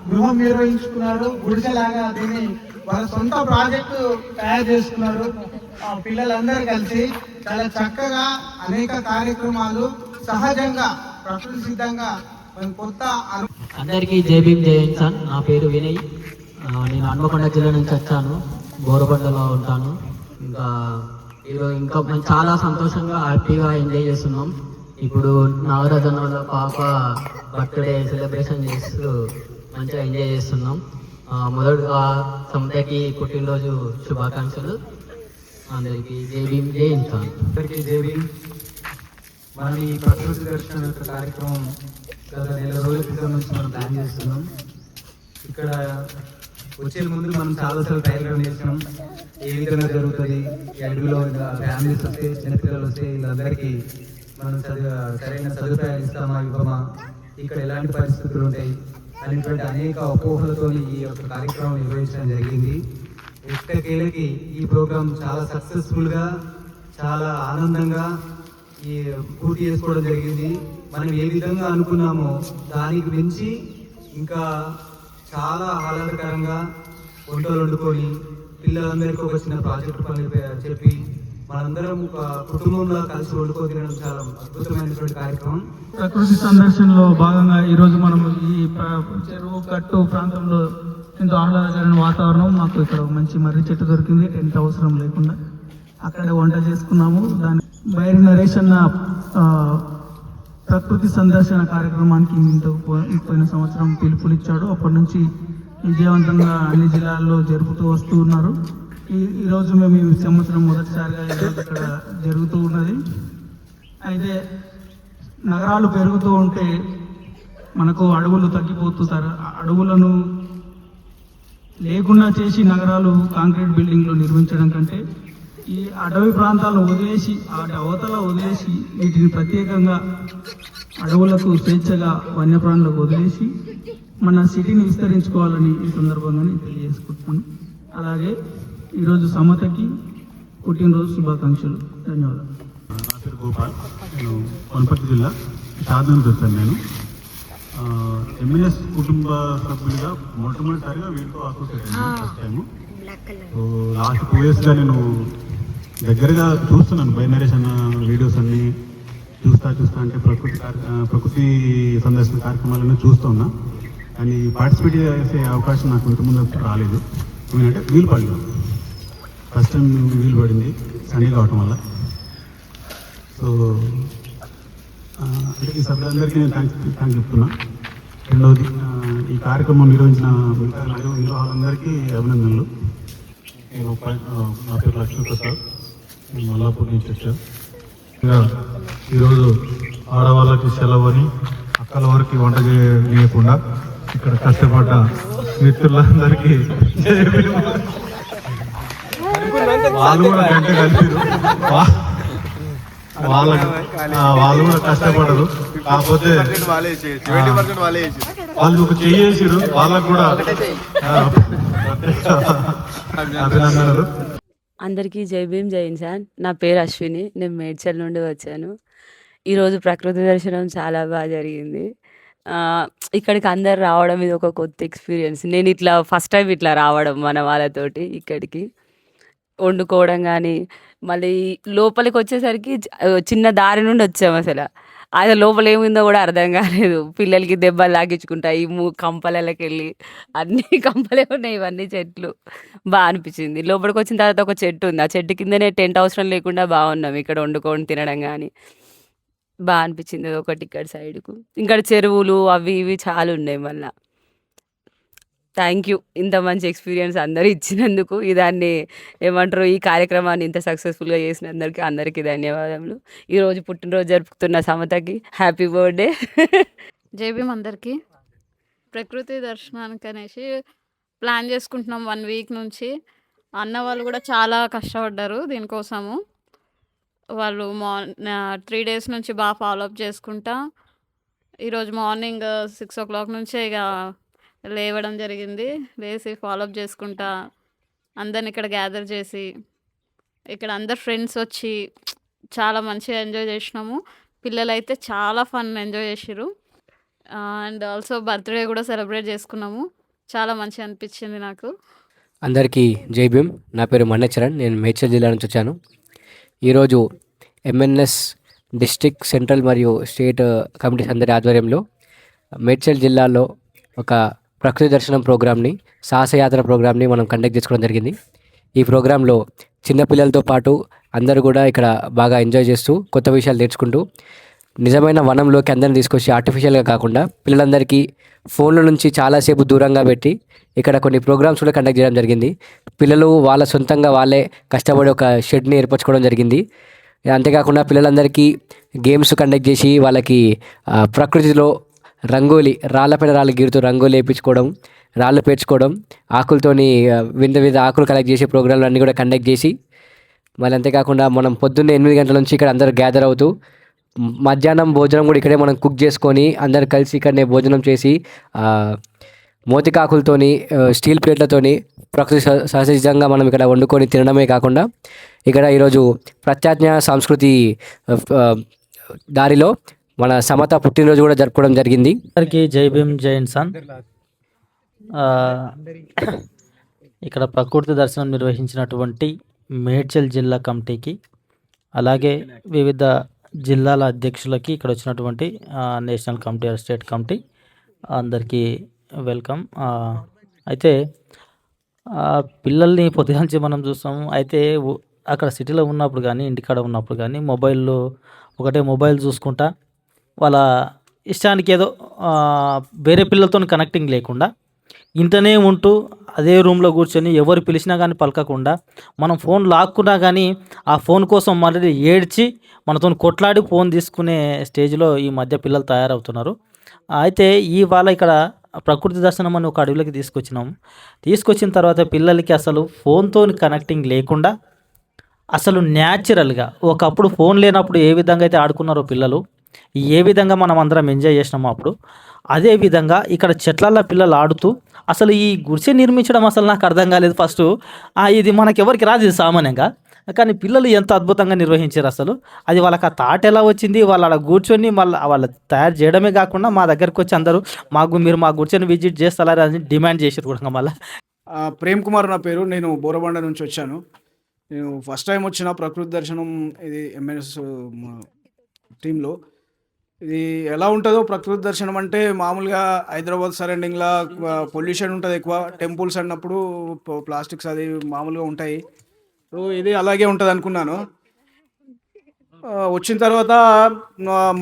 గృహం నిర్వహించుకున్నారు, గుడిసెలాగా. దీన్ని వాళ్ళ సొంత ప్రాజెక్టు తయారు చేసుకున్నారు. పిల్లలందరూ కలిసి చాలా చక్కగా అనేక కార్యక్రమాలు సహజంగా ప్రకృతి సిద్ధంగా కొత్త అందరికీ జై భీమ్ జై ఇన్సాన్. నా పేరు వినయ్. నేను హన్మకొండ జిల్లా నుంచి వచ్చాను, బోరబండలో ఉంటాను. ఇంకా మేము చాలా సంతోషంగా హ్యాపీగా ఎంజాయ్ చేస్తున్నాం. ఇప్పుడు నాగరాజన్న వాళ్ళ పాప బర్త్డే సెలబ్రేషన్ చేస్తూ మంచిగా ఎంజాయ్ చేస్తున్నాం. మొదటిగా సమతకి పుట్టినరోజు శుభాకాంక్షలు. అందరికీ జై భీమ్ జై ఇన్సాన్. అందరికీ జై భీమ్. మనం ఈ ప్రకృతి దర్శనం యొక్క కార్యక్రమం గత 4 రోజుల క్రితం నుంచి మనం ప్లాన్ చేస్తున్నాం. ఇక్కడ వచ్చే ముందు మనం చాలాసార్లు డయాగ్రామ్ చేసినాం, ఏ విధంగా జరుగుతుంది, ఈ అడవిలో ఫ్యామిలీస్ వస్తే, చిన్నపిల్లలు వస్తే వీళ్ళందరికీ మనం సరైన సదుపాయాలు ఇస్తామా ఇవ్వమా, ఇక్కడ ఎలాంటి పరిస్థితులు ఉంటాయి అనేటువంటి అనేక అపోహలతో ఈ యొక్క కార్యక్రమం నిర్వహించడం జరిగింది. ఎక్కడికి ఈ ప్రోగ్రాం చాలా సక్సెస్ఫుల్గా, చాలా ఆనందంగా పూర్తి చేసుకోవడం జరిగింది. మనం ఏ విధంగా అనుకున్నామో దానికి మించి ఇంకా చాలా ఆహ్లాదకరంగా వంటలు వండుకొని పిల్లలందరికీ ఒక చిన్న ప్రాజెక్టు పని చెప్పి మనందరం ఒక కుటుంబంలో కలిసి వండుకో తినడం చాలా అద్భుతమైనటువంటి కార్యక్రమం. ప్రకృతి సందర్శనలో భాగంగా ఈరోజు మనం ఈ చెరువు గట్టు ప్రాంతంలో ఎంతో ఆహ్లాదకరమైన వాతావరణం. మాకు ఇక్కడ మంచి మర్రి చెట్టు దొరికింది, టెంట్ అవసరం లేకుండా అక్కడే వంట చేసుకున్నాము. దాని బైరి నరేష్ అన్న ప్రకృతి సందర్శన కార్యక్రమానికి పోయిన సంవత్సరం పిలుపునిచ్చాడు. అప్పటి నుంచి విజయవంతంగా అన్ని జిల్లాల్లో జరుపుతూ వస్తూ ఉన్నారు. ఈరోజు మేము ఈ సంవత్సరం మొదటిసారిగా ఈరోజు ఇక్కడ జరుగుతూ ఉన్నది. అయితే నగరాలు పెరుగుతూ ఉంటే మనకు అడవులు తగ్గిపోతుంటారు. అడవులను లేకుండా చేసి నగరాలు కాంక్రీట్ బిల్డింగ్లు నిర్మించడం కంటే ఈ అడవి ప్రాంతాలను వదిలేసి, అవతల వదిలేసి, వీటిని ప్రత్యేకంగా అడవులకు స్వేచ్ఛగా వన్యప్రాణులకు వదిలేసి మన సిటీని విస్తరించుకోవాలని ఈ సందర్భంగా తెలియజేసుకుంటున్నాను. అలాగే ఈరోజు సమతకి పుట్టినరోజు శుభాకాంక్షలు. ధన్యవాదాలు. నా పేరు గోపాల్. నేను వనపర్తి జిల్లా షాద్నగర్ వచ్చాను. నేను ఎంఎన్ఎస్ కుటుంబ సభ్యులుగా మొట్టమొదటిసారిగా వీటితో అసోసియేట్ అయ్యాను ఫస్ట్ టైము. లాస్ట్ 2 yearsగా నేను దగ్గరగా చూస్తున్నాను బైనరేష్ అన్న వీడియోస్ అన్నీ చూస్తా అంటే ప్రకృతి సందర్శన కార్యక్రమాలన్నీ చూస్తున్నా. కానీ పార్టిసిపేట్ చేసే అవకాశం నాకు ఇంతకుముందు రాలేదు. ఎందుకంటే వీలు పడలేదు. ఫస్ట్ టైం వీలు పడింది సండే కావటం వల్ల. సో అంటే ఈ సభ్యులందరికీ నేను థ్యాంక్స్ చెప్తున్నా. రెండవది, ఈ కార్యక్రమం నిర్వహించిన నిర్వాహకులందరికీ అభినందనలు. నేను నా పేరు లక్ష్మీప్రసాద్, నేను మల్లాపూర్ నుంచి వచ్చాను. ఈరోజు ఆడవాళ్ళకి సెలవు అని అక్కల వరకు వంట చేయకుండా ఇక్కడ కష్టపడ్డ మిత్రులందరికీ వాళ్ళు కూడా గంట కలిసిరు. వాళ్ళు కూడా కష్టపడరు. కాకపోతే వాళ్ళు ఒక చేసిరు, వాళ్ళకు కూడా అభినందనలు. అందరికీ జై భీమ్ జై ఇన్సాన్. నా పేరు అశ్విని, నేను మేడ్చల్ నుండి వచ్చాను. ఈరోజు ప్రకృతి దర్శనం చాలా బాగా జరిగింది. ఇక్కడికి అందరు రావడం ఇది ఒక కొత్త ఎక్స్పీరియన్స్. నేను ఇట్లా ఫస్ట్ టైం ఇట్లా రావడం మన వాళ్ళతోటి ఇక్కడికి వండుకోవడం కానీ, మళ్ళీ లోపలికి వచ్చేసరికి చిన్న దారి నుండి వచ్చాము. అసలు లోపల ఏముందో కూడా అర్థం కాలేదు. పిల్లలకి దెబ్బలు తాకించుకుంటా ఈ కంపలకి వెళ్ళి అన్ని కంపలే ఉన్నాయి, ఇవన్నీ చెట్లు బాగా అనిపించింది. లోపలికి వచ్చిన తర్వాత ఒక చెట్టు ఉంది, ఆ చెట్టు కిందనే టెంట్ అవసరం లేకుండా బాగున్నాం ఇక్కడ వండుకొని తినడం కానీ బాగా అనిపించింది. ఒకటి ఇక్కడ సైడ్కు ఇక్కడ చెరువులు అవి ఇవి చాలా ఉన్నాయి. మళ్ళీ థ్యాంక్ యూ ఇంత మంచి ఎక్స్పీరియన్స్ అందరూ ఇచ్చినందుకు. దాన్ని ఏమంటారు, ఈ కార్యక్రమాన్ని ఇంత సక్సెస్ఫుల్గా చేసినందరికీ అందరికీ ధన్యవాదములు. ఈరోజు పుట్టినరోజు జరుపుతున్న సమతకి హ్యాపీ బర్త్డే. జేబీఎం అందరికీ. ప్రకృతి దర్శనానికి అనేసి ప్లాన్ చేసుకుంటున్నాం 1 వీక్ నుంచి. అన్న వాళ్ళు కూడా చాలా కష్టపడ్డారు దీనికోసము. వాళ్ళు 3 డేస్ నుంచి బాగా ఫాలోఅప్ చేసుకుంటా ఈరోజు మార్నింగ్ 6 o'clock నుంచే ఇక లేవడం జరిగింది. లేచి ఫాలోఅప్ చేసుకుంటా అందరిని ఇక్కడ గ్యాదర్ చేసి ఇక్కడ అందరు ఫ్రెండ్స్ వచ్చి చాలా మంచిగా ఎంజాయ్ చేసినాము. పిల్లలు అయితే చాలా ఫన్ ఎంజాయ్ చేసిర్రు. అండ్ ఆల్సో బర్త్డే కూడా సెలబ్రేట్ చేసుకున్నాము. చాలా మంచిగా అనిపించింది నాకు. అందరికీ జై భీమ్. నా పేరు మన్నచరణ్, నేను మేడ్చల్ జిల్లా నుంచి వచ్చాను. ఈరోజు ఎంఎన్ఎస్ డిస్ట్రిక్ట్, సెంట్రల్ మరియు స్టేట్ కమిటీస్ అందరి ఆధ్వర్యంలో మేడ్చల్ జిల్లాలో ఒక ప్రకృతి దర్శనం ప్రోగ్రామ్ని, సాహసయాత్ర ప్రోగ్రామ్ని మనం కండక్ట్ చేసుకోవడం జరిగింది. ఈ ప్రోగ్రాంలో చిన్నపిల్లలతో పాటు అందరూ కూడా ఇక్కడ బాగా ఎంజాయ్ చేస్తూ కొత్త విషయాలు నేర్చుకుంటూ నిజమైన వనంలోకి అందరిని తీసుకొచ్చి ఆర్టిఫిషియల్గా కాకుండా పిల్లలందరికీ ఫోన్ల నుంచి చాలాసేపు దూరంగా పెట్టి ఇక్కడ కొన్ని ప్రోగ్రామ్స్ కూడా కండక్ట్ చేయడం జరిగింది. పిల్లలు వాళ్ళ సొంతంగా వాళ్ళే కష్టపడి ఒక షెడ్ని ఏర్పరచుకోవడం జరిగింది. అంతేకాకుండా పిల్లలందరికీ గేమ్స్ కండక్ట్ చేసి వాళ్ళకి ప్రకృతిలో రంగోలి, రాళ్ళపైన రాళ్ళు గీరుతూ రంగోలి వేయించుకోవడం, రాళ్ళు పేర్చుకోవడం, ఆకులతోని వివిధ ఆకులు కలెక్ట్ చేసే ప్రోగ్రాంలు అన్నీ కూడా కండక్ట్ చేసి, మళ్ళీ అంతేకాకుండా మనం పొద్దున్నే 8 గంటల నుంచి ఇక్కడ అందరూ గ్యాదర్ అవుతూ మధ్యాహ్నం భోజనం కూడా ఇక్కడే మనం కుక్ చేసుకొని అందరు కలిసి ఇక్కడనే భోజనం చేసి మోతికాకులతోని, స్టీల్ ప్లేట్లతోని ప్రకృతి సహజంగా మనం ఇక్కడ వండుకొని తినడమే కాకుండా ఇక్కడ ఈరోజు ప్రత్యామ్నాయ సంస్కృతి దారిలో మన సమత పుట్టినరోజు కూడా జరుపుకోవడం జరిగింది. అందరికీ జై భీమ్, జై ఇన్సాన్. ఇక్కడ ప్రకృతి దర్శనం నిర్వహించినటువంటి మేడ్చల్ జిల్లా కమిటీకి, అలాగే వివిధ జిల్లాల అధ్యక్షులకి, ఇక్కడ వచ్చినటువంటి నేషనల్ కమిటీ, స్టేట్ కమిటీ అందరికీ వెల్కమ్. అయితే పిల్లల్ని పొద్దుగాల్చి మనం చూస్తాము. అయితే అక్కడ సిటీలో ఉన్నప్పుడు కానీ ఇంటికాడ ఉన్నప్పుడు కానీ ఒకటే మొబైల్ చూసుకుంటా వాళ్ళ ఇష్టానికి ఏదో వేరే పిల్లలతో కనెక్టింగ్ లేకుండా ఇంటనే ఉంటూ అదే రూమ్లో కూర్చొని ఎవరు పిలిచినా కానీ పలకకుండా, మనం ఫోన్ లాక్కున్నా కానీ ఆ ఫోన్ కోసం మళ్ళీ ఏడ్చి మనతో కొట్లాడి ఫోన్ తీసుకునే స్టేజ్లో ఈ మధ్య పిల్లలు తయారవుతున్నారు. అయితే ఇవాళ ఇక్కడ ప్రకృతి దర్శనం అని ఒక అడవిలోకి తీసుకొచ్చిన తర్వాత పిల్లలకి అసలు ఫోన్తో కనెక్టింగ్ లేకుండా అసలు న్యాచురల్గా ఒకప్పుడు ఫోన్ లేనప్పుడు ఏ విధంగా అయితే ఆడుకున్నారో పిల్లలు, ఏ విధంగా మనం అందరం ఎంజాయ్ చేసినామో అప్పుడు, అదే విధంగా ఇక్కడ చెట్లల్లో పిల్లలు ఆడుతూ అసలు ఈ గుడిసె నిర్మించడం అసలు నాకు అర్థం కాలేదు ఫస్ట్. ఇది మనకెవరికి రాదు ఇది సామాన్యంగా, కానీ పిల్లలు ఎంత అద్భుతంగా నిర్వహించారు. అసలు అది వాళ్ళకి ఆ థాట్ ఎలా వచ్చింది, వాళ్ళు అలా కూర్చొని మళ్ళీ వాళ్ళు తయారు చేయడమే కాకుండా మా దగ్గరకు వచ్చి అందరూ మీరు మా గుడిసెని విజిట్ చేస్తారా అని డిమాండ్ చేశారు కూడా. మళ్ళీ ప్రేమ్ కుమార్ నా పేరు, నేను బోరబండ నుంచి వచ్చాను. నేను ఫస్ట్ టైం వచ్చిన ప్రకృతి దర్శనం ఇది ఎంఎన్ఎస్ టీంలో. ఇది ఎలా ఉంటుందో ప్రకృతి దర్శనం అంటే, మామూలుగా హైదరాబాద్ సరౌండింగ్లో పొల్యూషన్ ఉంటుంది ఎక్కువ, టెంపుల్స్ అన్నప్పుడు ప్లాస్టిక్స్ అది మామూలుగా ఉంటాయి. సో ఇది అలాగే ఉంటుంది అనుకున్నాను. వచ్చిన తర్వాత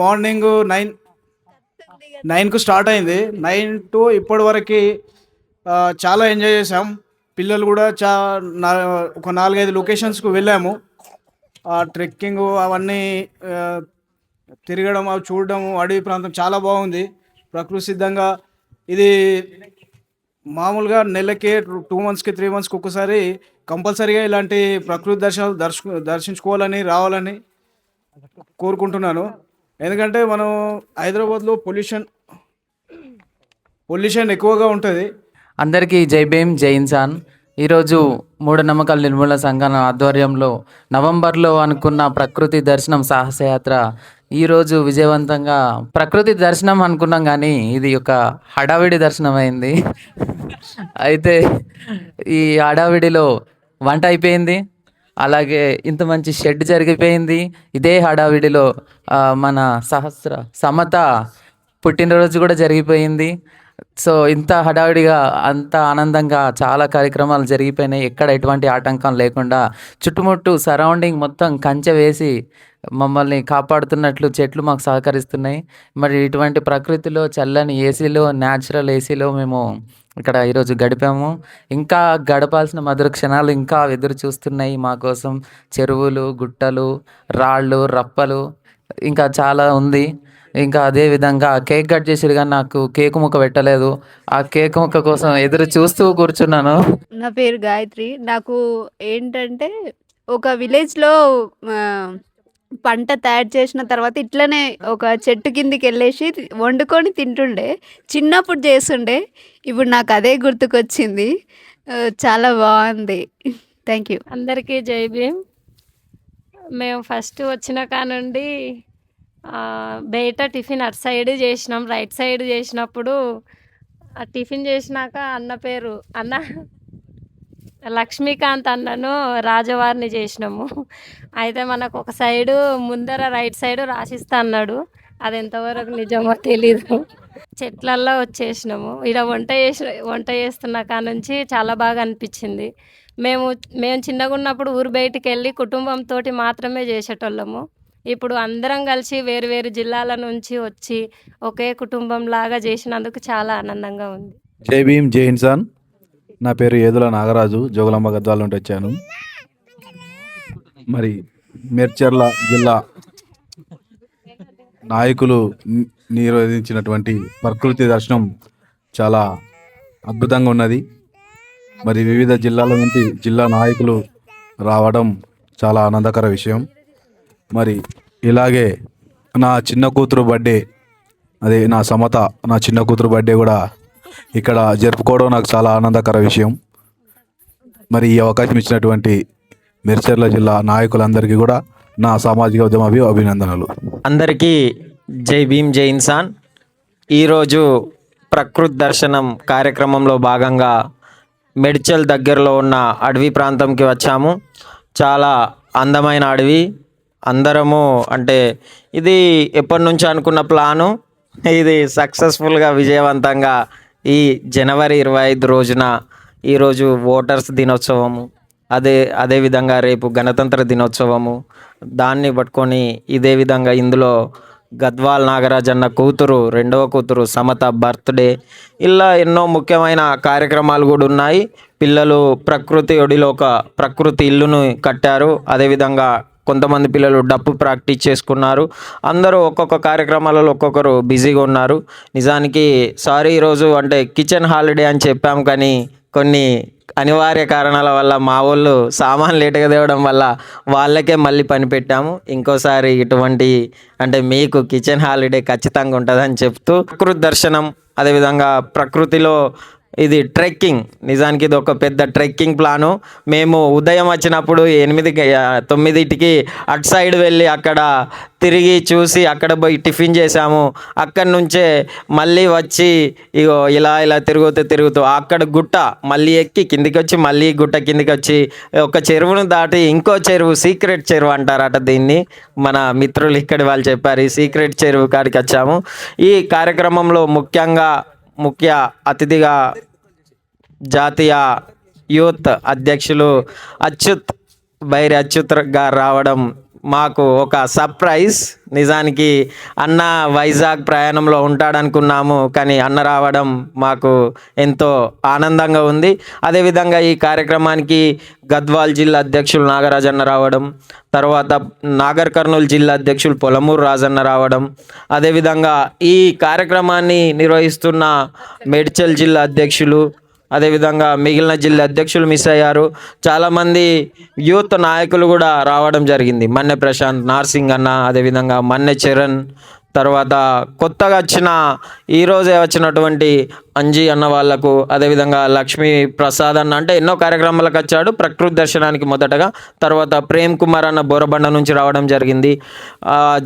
మార్నింగ్ 9కు స్టార్ట్ అయింది. 9 to ఇప్పటి వరకు చాలా ఎంజాయ్ చేసాం. పిల్లలు కూడా ఒక 4-5 లొకేషన్స్కు వెళ్ళాము. ట్రెక్కింగ్ అవన్నీ తిరగడం, అవి చూడడం, అడవి ప్రాంతం చాలా బాగుంది. ప్రకృతి సిద్ధంగా ఇది మామూలుగా నెలకి 2 monthsకి 3 monthsకి ఒక్కసారి కంపల్సరీగా ఇలాంటి ప్రకృతి దర్శనాలు దర్శించుకోవాలని, రావాలని కోరుకుంటున్నాను. ఎందుకంటే మనం హైదరాబాద్లో పొల్యూషన్ ఎక్కువగా ఉంటుంది. అందరికీ జై భీమ్, జై ఇన్సాన్. ఈరోజు మూఢనమ్మకాల నిర్మూలన సంఘం ఆధ్వర్యంలో నవంబర్లో అనుకున్న ప్రకృతి దర్శనం సాహసయాత్ర ఈరోజు విజయవంతంగా ప్రకృతి దర్శనం అనుకున్నాం కానీ ఇది ఒక హడావిడి దర్శనం అయింది. అయితే ఈ హడావిడిలో వంట అయిపోయింది, అలాగే ఇంత మంచి షెడ్ జరిగిపోయింది. ఇదే హడావిడిలో మన సమత పుట్టినరోజు కూడా జరిగిపోయింది. సో ఇంత హడావిడిగా అంత ఆనందంగా చాలా కార్యక్రమాలు జరిగిపోయినాయి. ఎక్కడ ఎటువంటి ఆటంకం లేకుండా చుట్టుముట్టు సరౌండింగ్ మొత్తం కంచె వేసి మమ్మల్ని కాపాడుతున్నట్లు చెట్లు మాకు సహకరిస్తున్నాయి. మరి ఇటువంటి ప్రకృతిలో చల్లని ఏసీలో, న్యాచురల్ ఏసీలో మేము ఇక్కడ ఈరోజు గడిపాము. ఇంకా గడపాల్సిన మధుర క్షణాలు ఇంకా ఎదురు చూస్తున్నాయి మా కోసం. చెరువులు, గుట్టలు, రాళ్ళు, రప్పలు ఇంకా చాలా ఉంది. ఇంకా అదేవిధంగా కేక్ కట్ చేసారు కానీ నాకు కేక్ ముక్క పెట్టలేదు. ఆ కేక్ ముక్క కోసం ఎదురు చూస్తూ కూర్చున్నాను. నా పేరు గాయత్రి. నాకు ఏంటంటే ఒక విలేజ్లో పంట తయారు చేసిన తర్వాత ఇట్లనే ఒక చెట్టు కిందికి వెళ్ళేసి వండుకొని తింటుండే. చిన్నప్పుడు చేస్తుండే, ఇప్పుడు నాకు అదే గుర్తుకొచ్చింది. చాలా బాగుంది. Thank you. అందరికీ జై భీమ్. మేము ఫస్ట్ వచ్చిన కానుండి బయట టిఫిన్ అటు సైడ్ చేసినాం. రైట్ సైడ్ చేసినప్పుడు ఆ టిఫిన్ చేసినాక అన్న లక్ష్మీకాంత్ అన్నను రాజవారిని చేసినాము. అయితే మనకు ఒక సైడు ముందర రైట్ సైడు రాసిస్తా అన్నాడు. అది ఎంతవరకు నిజమో తెలీదు. చెట్లల్లో వచ్చేసినాము. ఇక్కడ వంట చేస్తున్న కానుంచి చాలా బాగా అనిపించింది. మేము చిన్నగా ఉన్నప్పుడు ఊరు బయటికి వెళ్ళి కుటుంబంతో మాత్రమే చేసేటోళ్ళము. ఇప్పుడు అందరం కలిసి వేరు వేరు జిల్లాల నుంచి వచ్చి ఒకే కుటుంబం లాగా చేసినందుకు చాలా ఆనందంగా ఉంది. జై భీమ్, జై ఇన్సాన్. నా పేరు ఏదుల నాగరాజు, జోగులాంబ గద్వాల నుండి వచ్చాను. మరి మేడ్చర్ల జిల్లా నాయకులు నిర్వహించినటువంటి ప్రకృతి దర్శనం చాలా అద్భుతంగా ఉన్నది. మరి వివిధ జిల్లాల నుండి జిల్లా నాయకులు రావడం చాలా ఆనందకర విషయం. మరి ఇలాగే నా చిన్న కూతురు బర్త్డే, అదే నా సమత, నా చిన్న కూతురు బర్త్డే కూడా ఇక్కడ జరుపుకోవడం నాకు చాలా ఆనందకర విషయం. మరి ఈ అవకాశం ఇచ్చినటువంటి మేడ్చర్ల జిల్లా నాయకులందరికీ కూడా నా సామాజిక ఉద్యమ అభినందనలు. అందరికీ జై భీమ్, జై ఇన్సాన్. ఈరోజు ప్రకృతి దర్శనం కార్యక్రమంలో భాగంగా మేడ్చల్ దగ్గరలో ఉన్న అడవి ప్రాంతంకి వచ్చాము. చాలా అందమైన అడవి. అందరము అంటే ఇది ఎప్పటి నుంచి అనుకున్న ప్లాను, ఇది సక్సెస్ఫుల్గా విజయవంతంగా ఈ జనవరి 25 రోజున ఈరోజు ఓటర్స్ దినోత్సవము, అదేవిధంగా రేపు గణతంత్ర దినోత్సవము, దాన్ని పట్టుకొని ఇదే విధంగా ఇందులో గద్వాల్ నాగరాజ్ అన్న కూతురు, రెండవ కూతురు సమత బర్త్డే, ఇలా ఎన్నో ముఖ్యమైన కార్యక్రమాలు కూడా ఉన్నాయి. పిల్లలు ప్రకృతి ఒడిలో ఒక ప్రకృతి ఇల్లును కట్టారు. అదేవిధంగా కొంతమంది పిల్లలు డప్పు ప్రాక్టీస్ చేసుకున్నారు. అందరూ ఒక్కొక్క కార్యక్రమాలలో ఒక్కొక్కరు బిజీగా ఉన్నారు. నిజానికి సారీ, ఈరోజు అంటే కిచెన్ హాలిడే అని చెప్పాం కానీ కొన్ని అనివార్య కారణాల వల్ల మా వాళ్ళు సామాన్ లేటుగా తేవడం వల్ల వాళ్ళకే మళ్ళీ పని పెట్టాము. ఇంకోసారి ఇటువంటి అంటే మీకు కిచెన్ హాలిడే ఖచ్చితంగా ఉంటుందని చెప్తూ ప్రకృతి దర్శనం, అదేవిధంగా ప్రకృతిలో ఇది ట్రెక్కింగ్, నిజానికి ఇది ఒక పెద్ద ట్రెక్కింగ్ ప్లాను. మేము ఉదయం వచ్చినప్పుడు 8-9కి అటు సైడ్ వెళ్ళి అక్కడ తిరిగి చూసి అక్కడ పోయి టిఫిన్ చేసాము. అక్కడి నుంచే మళ్ళీ వచ్చి ఇగో ఇలా తిరుగుతూ అక్కడ గుట్ట మళ్ళీ ఎక్కి కిందికి వచ్చి మళ్ళీ గుట్ట కిందికి వచ్చి ఒక చెరువును దాటి ఇంకో చెరువు, సీక్రెట్ చెరువు అంటారట దీన్ని, మన మిత్రులు ఇక్కడి వాళ్ళు చెప్పారు. ఈ సీక్రెట్ చెరువు కాడికి వచ్చాము. ఈ కార్యక్రమంలో ముఖ్య అతిథిగా జాతీయ యూత్ అధ్యక్షులు బైరి అచ్యుత్ గారు రావడం మాకు ఒక సర్ప్రైజ్. నిజానికి అన్న వైజాగ్ ప్రయాణంలో ఉంటాడనుకున్నాము, కానీ అన్న రావడం మాకు ఎంతో ఆనందంగా ఉంది. అదేవిధంగా ఈ కార్యక్రమానికి గద్వాల్ జిల్లా అధ్యక్షులు నాగరాజన్న రావడం, తర్వాత నాగర్ కర్నూలు జిల్లా అధ్యక్షులు పొలమూరు రాజన్న రావడం, అదేవిధంగా ఈ కార్యక్రమాన్ని నిర్వహిస్తున్న మేడ్చల్ జిల్లా అధ్యక్షులు, అదేవిధంగా మిగిలిన జిల్లా అధ్యక్షులు మిస్ అయ్యారు. చాలామంది యూత్ నాయకులు కూడా రావడం జరిగింది. మన్నె ప్రశాంత్, నార్సింగ్ అన్న, అదేవిధంగా మన్నె చరణ్, తర్వాత కొత్తగా వచ్చిన ఈరోజే వచ్చినటువంటి అంజీ అన్న వాళ్ళకు, అదేవిధంగా లక్ష్మీ ప్రసాద్ అన్న, అంటే ఎన్నో కార్యక్రమాలకు వచ్చాడు ప్రకృతి దర్శనానికి మొదటగా. తర్వాత ప్రేమ్ కుమార్ అన్న బోరబండ నుంచి రావడం జరిగింది.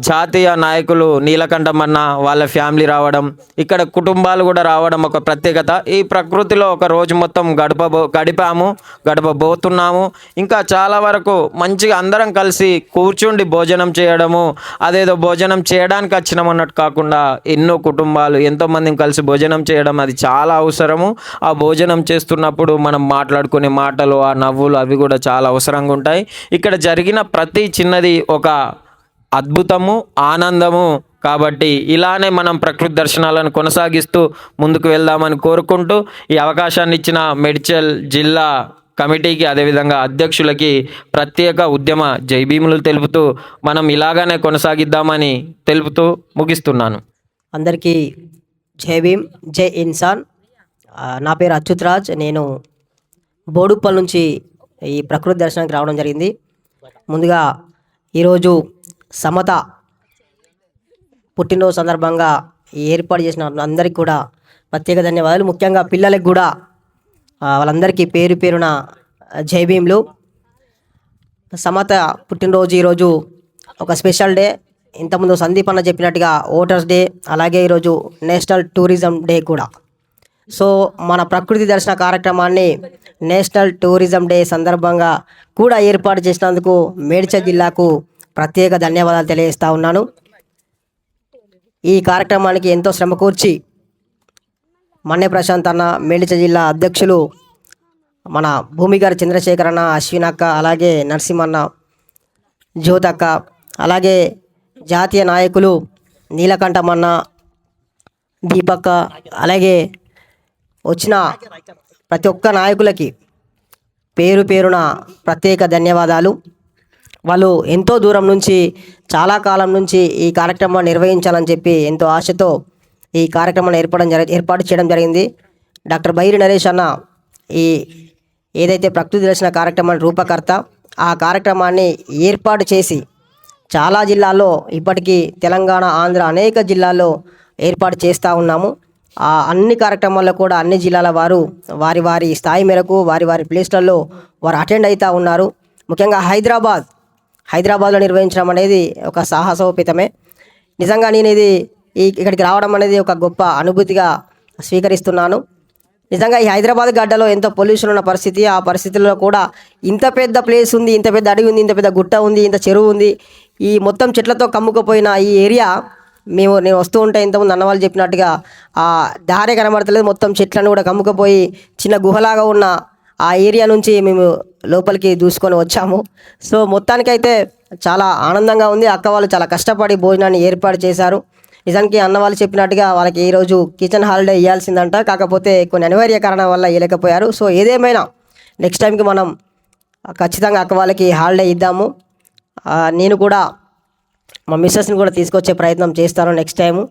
జాతీయ నాయకులు నీలకంఠం అన్న వాళ్ళ ఫ్యామిలీ రావడం, ఇక్కడ కుటుంబాలు కూడా రావడం ఒక ప్రత్యేకత. ఈ ప్రకృతిలో ఒక రోజు మొత్తం గడపబోతున్నాము. ఇంకా చాలా వరకు మంచిగా అందరం కలిసి కూర్చుండి భోజనం చేయడము, అదేదో భోజనం చేయడానికి వచ్చినామన్నట్టు కాకుండా ఎన్నో కుటుంబాలు ఎంతోమందిని కలిసి భోజనం చేయడం అది చాలా అవసరము. ఆ భోజనం చేస్తున్నప్పుడు మనం మాట్లాడుకునే మాటలు, ఆ నవ్వులు అవి కూడా చాలా అవసరంగా ఉంటాయి. ఇక్కడ జరిగిన ప్రతి చిన్నది ఒక అద్భుతము, ఆనందము. కాబట్టి ఇలానే మనం ప్రకృతి దర్శనాలను కొనసాగిస్తూ ముందుకు వెళ్దామని కోరుకుంటూ ఈ అవకాశాన్ని ఇచ్చిన మేడ్చల్ జిల్లా కమిటీకి, అదేవిధంగా అధ్యక్షులకి ప్రత్యేక ఉద్యమ జైభీములు తెలుపుతూ మనం ఇలాగానే కొనసాగిద్దామని తెలుపుతూ ముగిస్తున్నాను. అందరికీ జై భీమ్, జై ఇన్సాన్. నా పేరు అచ్యుత్ రాజ్. నేను బోడుప్పల్ నుంచి ఈ ప్రకృతి దర్శనానికి రావడం జరిగింది. ముందుగా ఈరోజు సమత పుట్టినరోజు సందర్భంగా ఏర్పాటు చేసిన అందరికీ కూడా ప్రత్యేక ధన్యవాదాలు. ముఖ్యంగా పిల్లలకు కూడా వాళ్ళందరికీ పేరు పేరున జై భీమ్లు. సమత పుట్టినరోజు ఈరోజు ఒక స్పెషల్ డే. ఇంతకుముందు సందీప్ అన్న చెప్పినట్టుగా ఓటర్స్ డే, అలాగే ఈరోజు నేషనల్ టూరిజం డే కూడా. సో మన ప్రకృతి దర్శన కార్యక్రమాన్ని నేషనల్ టూరిజం డే సందర్భంగా కూడా ఏర్పాటు చేసినందుకు మేడ్చల్ జిల్లాకు ప్రత్యేక ధన్యవాదాలు తెలియజేస్తా ఉన్నాను. ఈ కార్యక్రమానికి ఎంతో శ్రమ కూర్చి మన్నే ప్రశాంత్ అన్న, మేడ్చల్ జిల్లా అధ్యక్షులు మన భూమిగారి చంద్రశేఖర్ అన్న, అశ్విన్ అక్క, అలాగే నరసింహన్న, జ్యోతక్క, అలాగే జాతీయ నాయకులు నీలకంఠమన్న, దీపక్క, అలాగే వచ్చిన ప్రతి ఒక్క నాయకులకి పేరు పేరున ప్రత్యేక ధన్యవాదాలు. వాళ్ళు ఎంతో దూరం నుంచి, చాలా కాలం నుంచి ఈ కార్యక్రమాన్ని నిర్వహించాలని చెప్పి ఎంతో ఆశతో ఈ కార్యక్రమాన్ని ఏర్పాటు చేయడం జరిగింది. డాక్టర్ బైరి నరేష్ అన్న ఈ ఏదైతే ప్రకృతి దర్శన కార్యక్రమాన్ని రూపకర్త, ఆ కార్యక్రమాన్ని ఏర్పాటు చేసి చాలా జిల్లాల్లో ఇప్పటికీ తెలంగాణ, ఆంధ్ర అనేక జిల్లాల్లో ఏర్పాటు చేస్తూ ఉన్నాము. ఆ అన్ని కార్యక్రమాల్లో కూడా అన్ని జిల్లాల వారు వారి వారి స్థాయి మేరకు వారి వారి ప్లేస్లలో వారు అటెండ్ అవుతూ ఉన్నారు. ముఖ్యంగా హైదరాబాద్లో నిర్వహించడం అనేది ఒక సాహసోపేతమే. నిజంగా నేను ఇక్కడికి రావడం అనేది ఒక గొప్ప అనుభూతిగా స్వీకరిస్తున్నాను. నిజంగా ఈ హైదరాబాద్ గడ్డలో ఎంతో పొల్యూషన్ ఉన్న పరిస్థితి, ఆ పరిస్థితుల్లో కూడా ఇంత పెద్ద ప్లేస్ ఉంది, ఇంత పెద్ద అడవి ఉంది, ఇంత పెద్ద గుట్ట ఉంది, ఇంత చెరువు ఉంది, ఈ మొత్తం చెట్లతో కమ్ముకుపోయిన ఈ ఏరియా నేను వస్తూ ఉంటే ఇంతకుముందు అన్నవాళ్ళు చెప్పినట్టుగా ఆ దారే కనబడతలేదు, మొత్తం చెట్లను కూడా కమ్ముకుపోయి చిన్న గుహలాగా ఉన్న ఆ ఏరియా నుంచి మేము లోపలికి దూసుకొని వచ్చాము. సో మొత్తానికైతే చాలా ఆనందంగా ఉంది. అక్క వాళ్ళు చాలా కష్టపడి భోజనాన్ని ఏర్పాటు చేశారు. నిజానికి అన్నవాళ్ళు చెప్పినట్టుగా వాళ్ళకి ఈరోజు కిచెన్ హాలిడే ఇవ్వాల్సిందంట, కాకపోతే కొన్ని అనివార్య కారణం వల్ల ఇవ్వలేకపోయారు. సో ఏదేమైనా నెక్స్ట్ టైంకి మనం ఖచ్చితంగా అక్క వాళ్ళకి హాలిడే ఇద్దాము. నేను కూడా మా మిస్సెస్ని కూడా తీసుకొచ్చే ప్రయత్నం చేస్తాను నెక్స్ట్ టైము.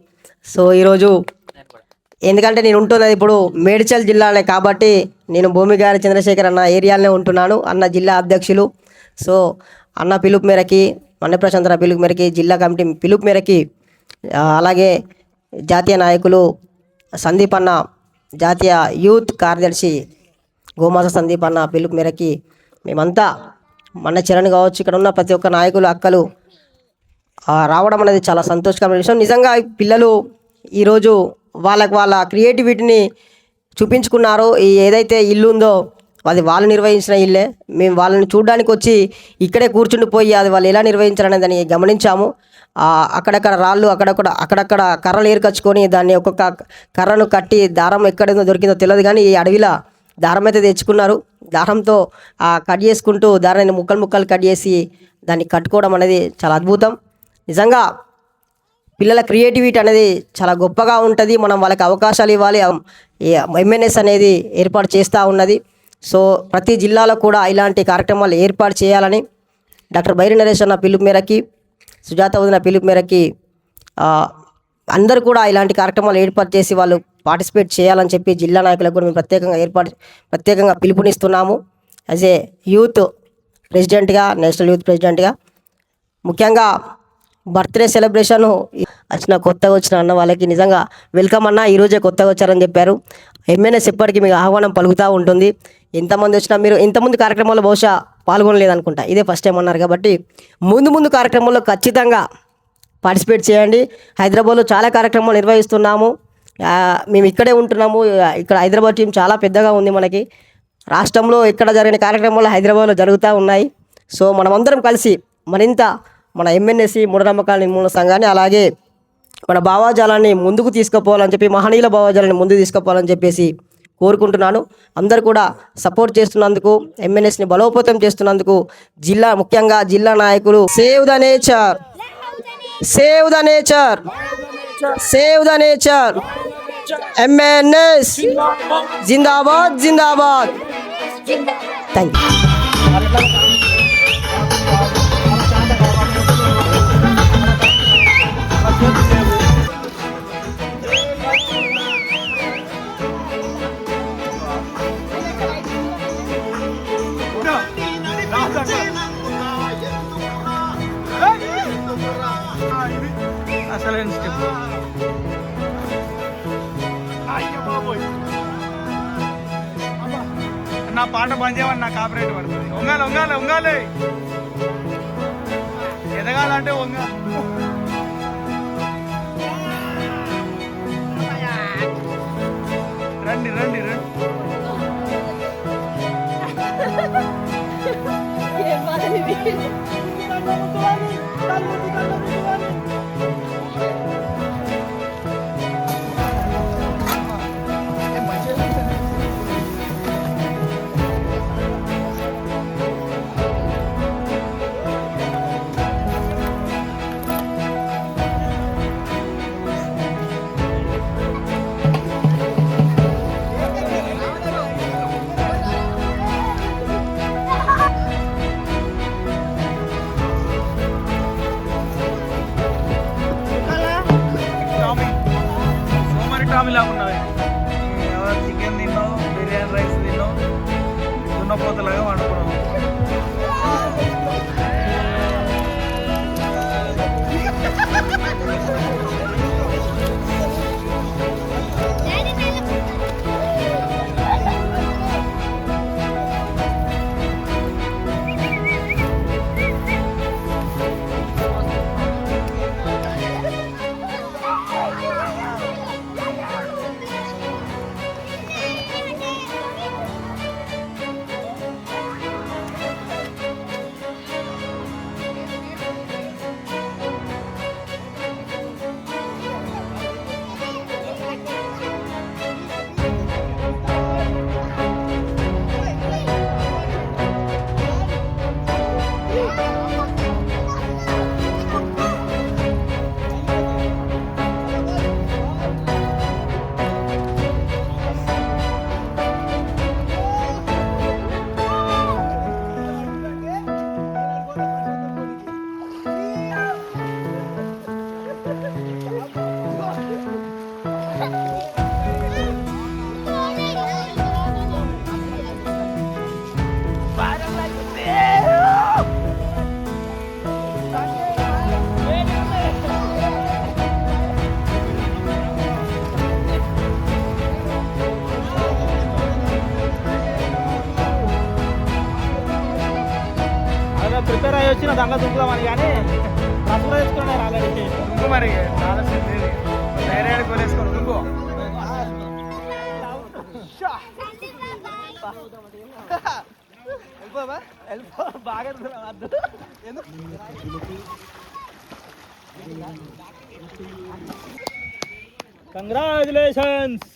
సో ఈరోజు ఎందుకంటే నేను ఉంటున్నది ఇప్పుడు మేడ్చల్ జిల్లానే కాబట్టి నేను భూమిగారి చంద్రశేఖర్ అన్న ఏరియాలోనే ఉంటున్నాను. అన్న జిల్లా అధ్యక్షులు. సో అన్న పిలుపు మేరకి, మన్నే ప్రశాంత్ అన్న పిలుపు మేరకి, జిల్లా కమిటీ పిలుపు మేరకి, అలాగే జాతీయ నాయకులు సందీప్ అన్న, జాతీయ యూత్ కార్యదర్శి గోమాస సందీప్ అన్న పిలుపు మేరకి మేమంతా మన్న చరణ్ కావచ్చు, ఇక్కడ ఉన్న ప్రతి ఒక్క నాయకులు, అక్కలు రావడం అనేది చాలా సంతోషకరమైన విషయం. నిజంగా పిల్లలు ఈరోజు వాళ్ళ క్రియేటివిటీని చూపించుకున్నారు. ఈ ఏదైతే ఇల్లు ఉందో అది వాళ్ళు నిర్వహించిన ఇల్లే. మేము వాళ్ళని చూడడానికి వచ్చి ఇక్కడే కూర్చుండిపోయి అది వాళ్ళు ఎలా నిర్వహించారనే దాన్ని గమనించాము. అక్కడక్కడ రాళ్ళు, అక్కడక్కడ కర్రలు ఏరుకొచ్చుకొని దాన్ని ఒక్కొక్క కర్రను కట్టి దారం ఎక్కడేదో దొరికిందో తెలియదు, కానీ ఈ అడవిలో దారం అయితే తెచ్చుకున్నారు. దారంతో కట్ చేసుకుంటూ దారాన్ని ముక్కలు కట్ చేసి దాన్ని కట్టుకోవడం అనేది చాలా అద్భుతం. నిజంగా పిల్లల క్రియేటివిటీ అనేది చాలా గొప్పగా ఉంటుంది. మనం వాళ్ళకి అవకాశాలు ఇవ్వాలి. ఎంఎన్ఎస్ అనేది ఏర్పాటు చేస్తూ ఉన్నది. సో ప్రతి జిల్లాలో కూడా ఇలాంటి కార్యక్రమాలు ఏర్పాటు చేయాలని డాక్టర్ బైరి నరేష్ అన్న పిలుపు మేరకి, సుజాత వదిన పిలుపు మేరకి అందరూ కూడా ఇలాంటి కార్యక్రమాలు ఏర్పాటు చేసి వాళ్ళు పార్టిసిపేట్ చేయాలని చెప్పి జిల్లా నాయకులకు కూడా మేము ప్రత్యేకంగా పిలుపునిస్తున్నాము. యాజ్ ఏ యూత్ ప్రెసిడెంట్గా, నేషనల్ యూత్ ప్రెసిడెంట్గా. ముఖ్యంగా బర్త్డే సెలబ్రేషన్ కొత్తగా వచ్చిన అన్న వాళ్ళకి నిజంగా వెల్కమ్ అన్న, ఈరోజే కొత్తగా వచ్చారని చెప్పారు. ఎంఎన్ఎస్ ఎప్పటికీ మీకు ఆహ్వానం పలుకుతూ ఉంటుంది. ఎంతమంది వచ్చినా మీరు ఇంతకుముందు కార్యక్రమాల్లో బహుశా పాల్గొనలేదనుకుంటా, ఇదే ఫస్ట్ టైం అన్నారు కాబట్టి ముందు కార్యక్రమాల్లో ఖచ్చితంగా పార్టిసిపేట్ చేయండి. హైదరాబాద్లో చాలా కార్యక్రమాలు నిర్వహిస్తున్నాము. మేము ఇక్కడే ఉంటున్నాము. ఇక్కడ హైదరాబాద్ టీం చాలా పెద్దగా ఉంది. మనకి రాష్ట్రంలో ఇక్కడ జరిగిన కార్యక్రమాలు హైదరాబాద్లో జరుగుతూ ఉన్నాయి. సో మనమందరం కలిసి మరింత మన ఎంఎన్ఎస్సి మూఢనమ్మకాల నిర్మూలన సంఘాన్ని అలాగే మన భావాజాలాన్ని ముందుకు తీసుకుపోవాలని చెప్పి, మహనీయుల భావాజాలాన్ని ముందుకు తీసుకుపోవాలని చెప్పేసి కోరుకుంటున్నాను. అందరూ కూడా సపోర్ట్ చేస్తున్నందుకు, ఎంఎన్ఎస్ని బలోపేతం చేస్తున్నందుకు ముఖ్యంగా జిల్లా నాయకులు save the nature, save the nature, save the nature, MNS Zindabad Zindabad. Thank you. అసలైన స్టెప్. నా పాట బంద్ చేయమని నా కాపరేట్ పడుతుంది. వంగాలి వంగాలి వంగాలి, ఎదగాలంటే వంగాలి. రండి రండి రండి. లాగున్నది. చికెన్ తిన్నావు, బిర్యానీ రైస్ తిన్నావు, దున్నపోతలాగా వండుకున్నావు. ప్రిపేర్ అయ్యి వచ్చిన దాంట్లో దుంకుదామని, కానీ రసంలో వేసుకున్నారు ఆల్రెడీ. దుంకు మరి చాలా డైరెక్ట్ కొనేసుకోండి. దుంకు బాగా కంగ్రాచులేషన్స్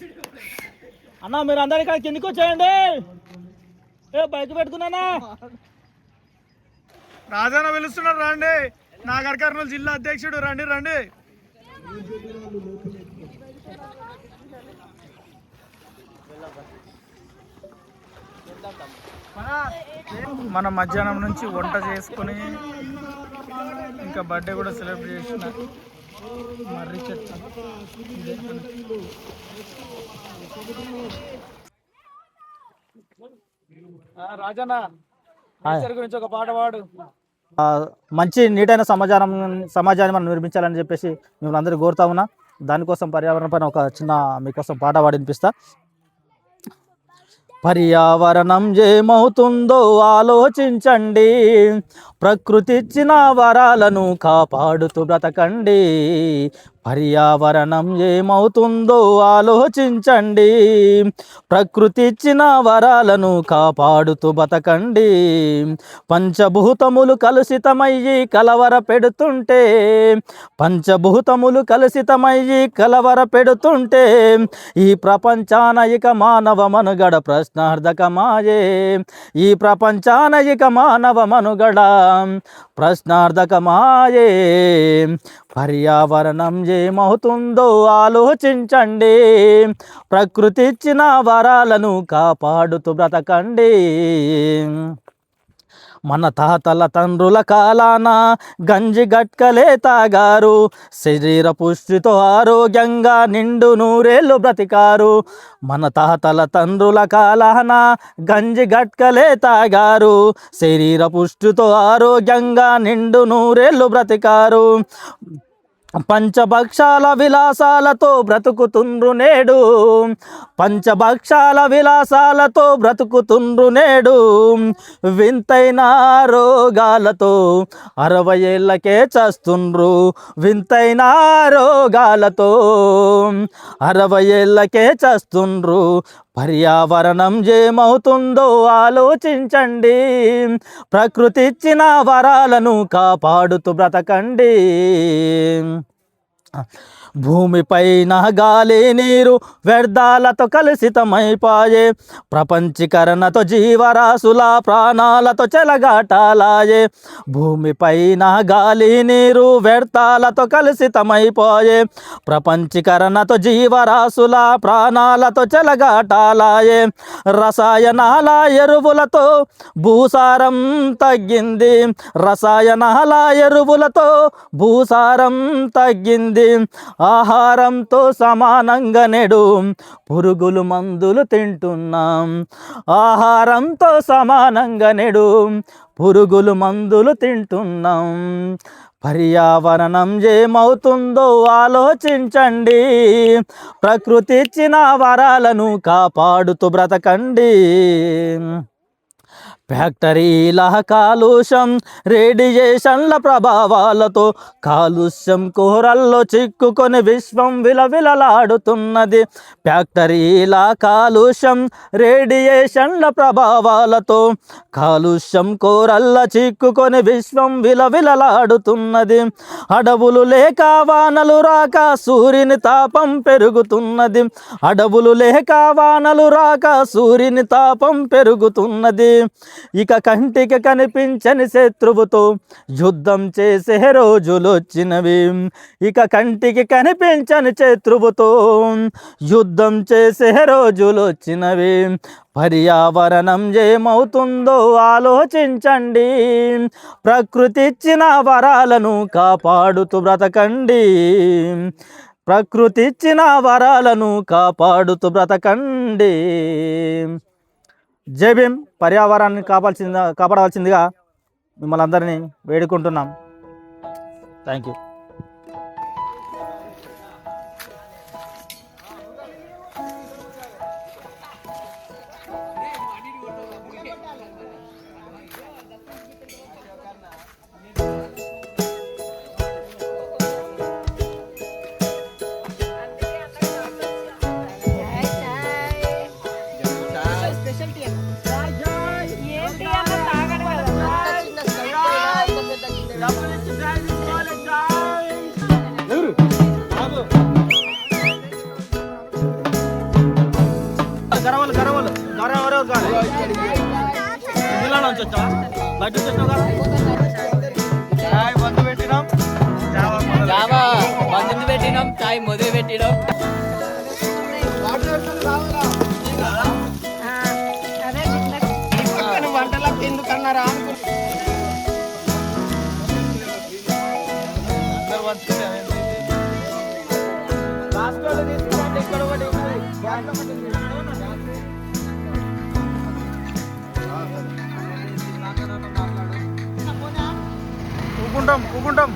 అన్న. మీరు అందరు ఇక్కడ కిందకి వచ్చేయండి. బయట పెట్టుకున్నానా? రాజాన పిలుస్తున్నారు, రండి. నాగర్ కర్నూలు జిల్లా అధ్యక్షుడు, రండి రండి. మనం మధ్యాహ్నం నుంచి వంట చేసుకుని ఇంకా బర్త్డే కూడా సెలబ్రేట్ చేసిన మర్రి చెట్టు. రాజన్న గురించి ఒక పాట పాడు. మంచి నీటైన సమాజాన్ని మనం నిర్మించాలని చెప్పేసి మిమ్మల్ని అందరూ కోరుతా ఉన్నా. దానికోసం పర్యావరణ పైన ఒక చిన్న మీకోసం పాట పాడి వినిపిస్తా. పర్యావరణం ఏమవుతుందో ఆలోచించండి, ప్రకృతి ఇచ్చిన వరాలను కాపాడుతూ బ్రతకండి. పర్యావరణం ఏమవుతుందో ఆలోచించండి, ప్రకృతి ఇచ్చిన వరాలను కాపాడుతూ బతకండి. పంచభూతములు కలుషితమయ్యి కలవర పెడుతుంటే, పంచభూతములు కలుషితమయ్యి కలవర పెడుతుంటే ఈ ప్రపంచాన ఇక మానవ మనుగడ ప్రశ్నార్థకమాయే. ఈ ప్రపంచాన ఇక మానవ మనుగడ ప్రశ్నార్థకమాయే. పర్యావరణం ఏమవుతుందో ఆలోచించండి, ప్రకృతి ఇచ్చిన వరాలను కాపాడుతూ బ్రతకండి. మన తాతల తండ్రుల కాలాన గంజి గట్కలే తాగారు, శరీర పుష్టితో ఆరోగ్యంగా నిండు నూరేళ్ళు బ్రతికారు. మన తాతల తండ్రుల కాలాన గంజి గట్కలే తాగారు, శరీర పుష్టితో ఆరోగ్యంగా నిండు నూరేళ్ళు బ్రతికారు. పంచభక్షాల విలాసాలతో బ్రతుకుతుండ్రు నేడు, పంచభక్షాల విలాసాలతో బ్రతుకుతుండ్రు నేడు. వింతైన రోగాలతో 60 ఏళ్ళకే చస్తుండ్రు, వింతైన రోగాలతో 60 ఏళ్ళకే చస్తుండ్రు. పర్యావరణం ఏమవుతుందో ఆలోచించండి, ప్రకృతి ఇచ్చిన వరాలను కాపాడుతూ బ్రతకండి. భూమిపైన గాలి నీరు వ్యర్థాలతో కలుషితమైపాయే, ప్రపంచీకరణతో జీవరాశుల ప్రాణాలతో చెలగాటాలాయే. భూమిపైన గాలి నీరు వ్యర్థాలతో కలుషితమైపోయే, ప్రపంచీకరణతో జీవరాశుల ప్రాణాలతో చెలగాటాలాయే. రసాయనాల ఎరువులతో భూసారం తగ్గింది, రసాయనాల ఎరువులతో భూసారం తగ్గింది. ఆహారంతో సమానంగా నేడు పురుగులు మందులు తింటున్నాం, ఆహారంతో సమానంగా నేడు పురుగులు మందులు తింటున్నాం. పర్యావరణం ఏమవుతుందో ఆలోచించండి, ప్రకృతి ఇచ్చిన వరాలను కాపాడుతూ బ్రతకండి. ఫ్యాక్టరీల కాలుష్యం రేడియేషన్ల ప్రభావాలతో కాలుష్యం కోరల్లో చిక్కుకొని విశ్వం విలవిలలాడుతున్నది. ఫ్యాక్టరీల కాలుష్యం రేడియేషన్ల ప్రభావాలతో కాలుష్యం కోరల్ల చిక్కుకొని విశ్వం విలవిలలాడుతున్నది. అడవులు లేక వానలు రాక సూర్యుని తాపం పెరుగుతున్నది, అడవులు లేక వానలు రాక సూర్యుని తాపం పెరుగుతున్నది. ఇక కంటికి కనిపించని శత్రువుతో యుద్ధం చేసే రోజులు వచ్చినవి, ఇక కంటికి కనిపించని శత్రువుతో యుద్ధం చేసే రోజులు వచ్చినవి. పర్యావరణం ఏమవుతుందో ఆలోచించండి, ప్రకృతి ఇచ్చిన వరాలను కాపాడుతూ బ్రతకండి. ప్రకృతి ఇచ్చిన వరాలను కాపాడుతూ బ్రతకండి. జై భీమ్. పర్యావరణాన్ని కాపాడవలసిందిగా మిమ్మల్ని అందరినీ వేడుకుంటున్నాం. Thank you. పెట్టినాం, చాయ్ మొదలు పెట్టినాం. వంటలకు ఎందుకన్నారా కూకుంటాం కూకుంటాం.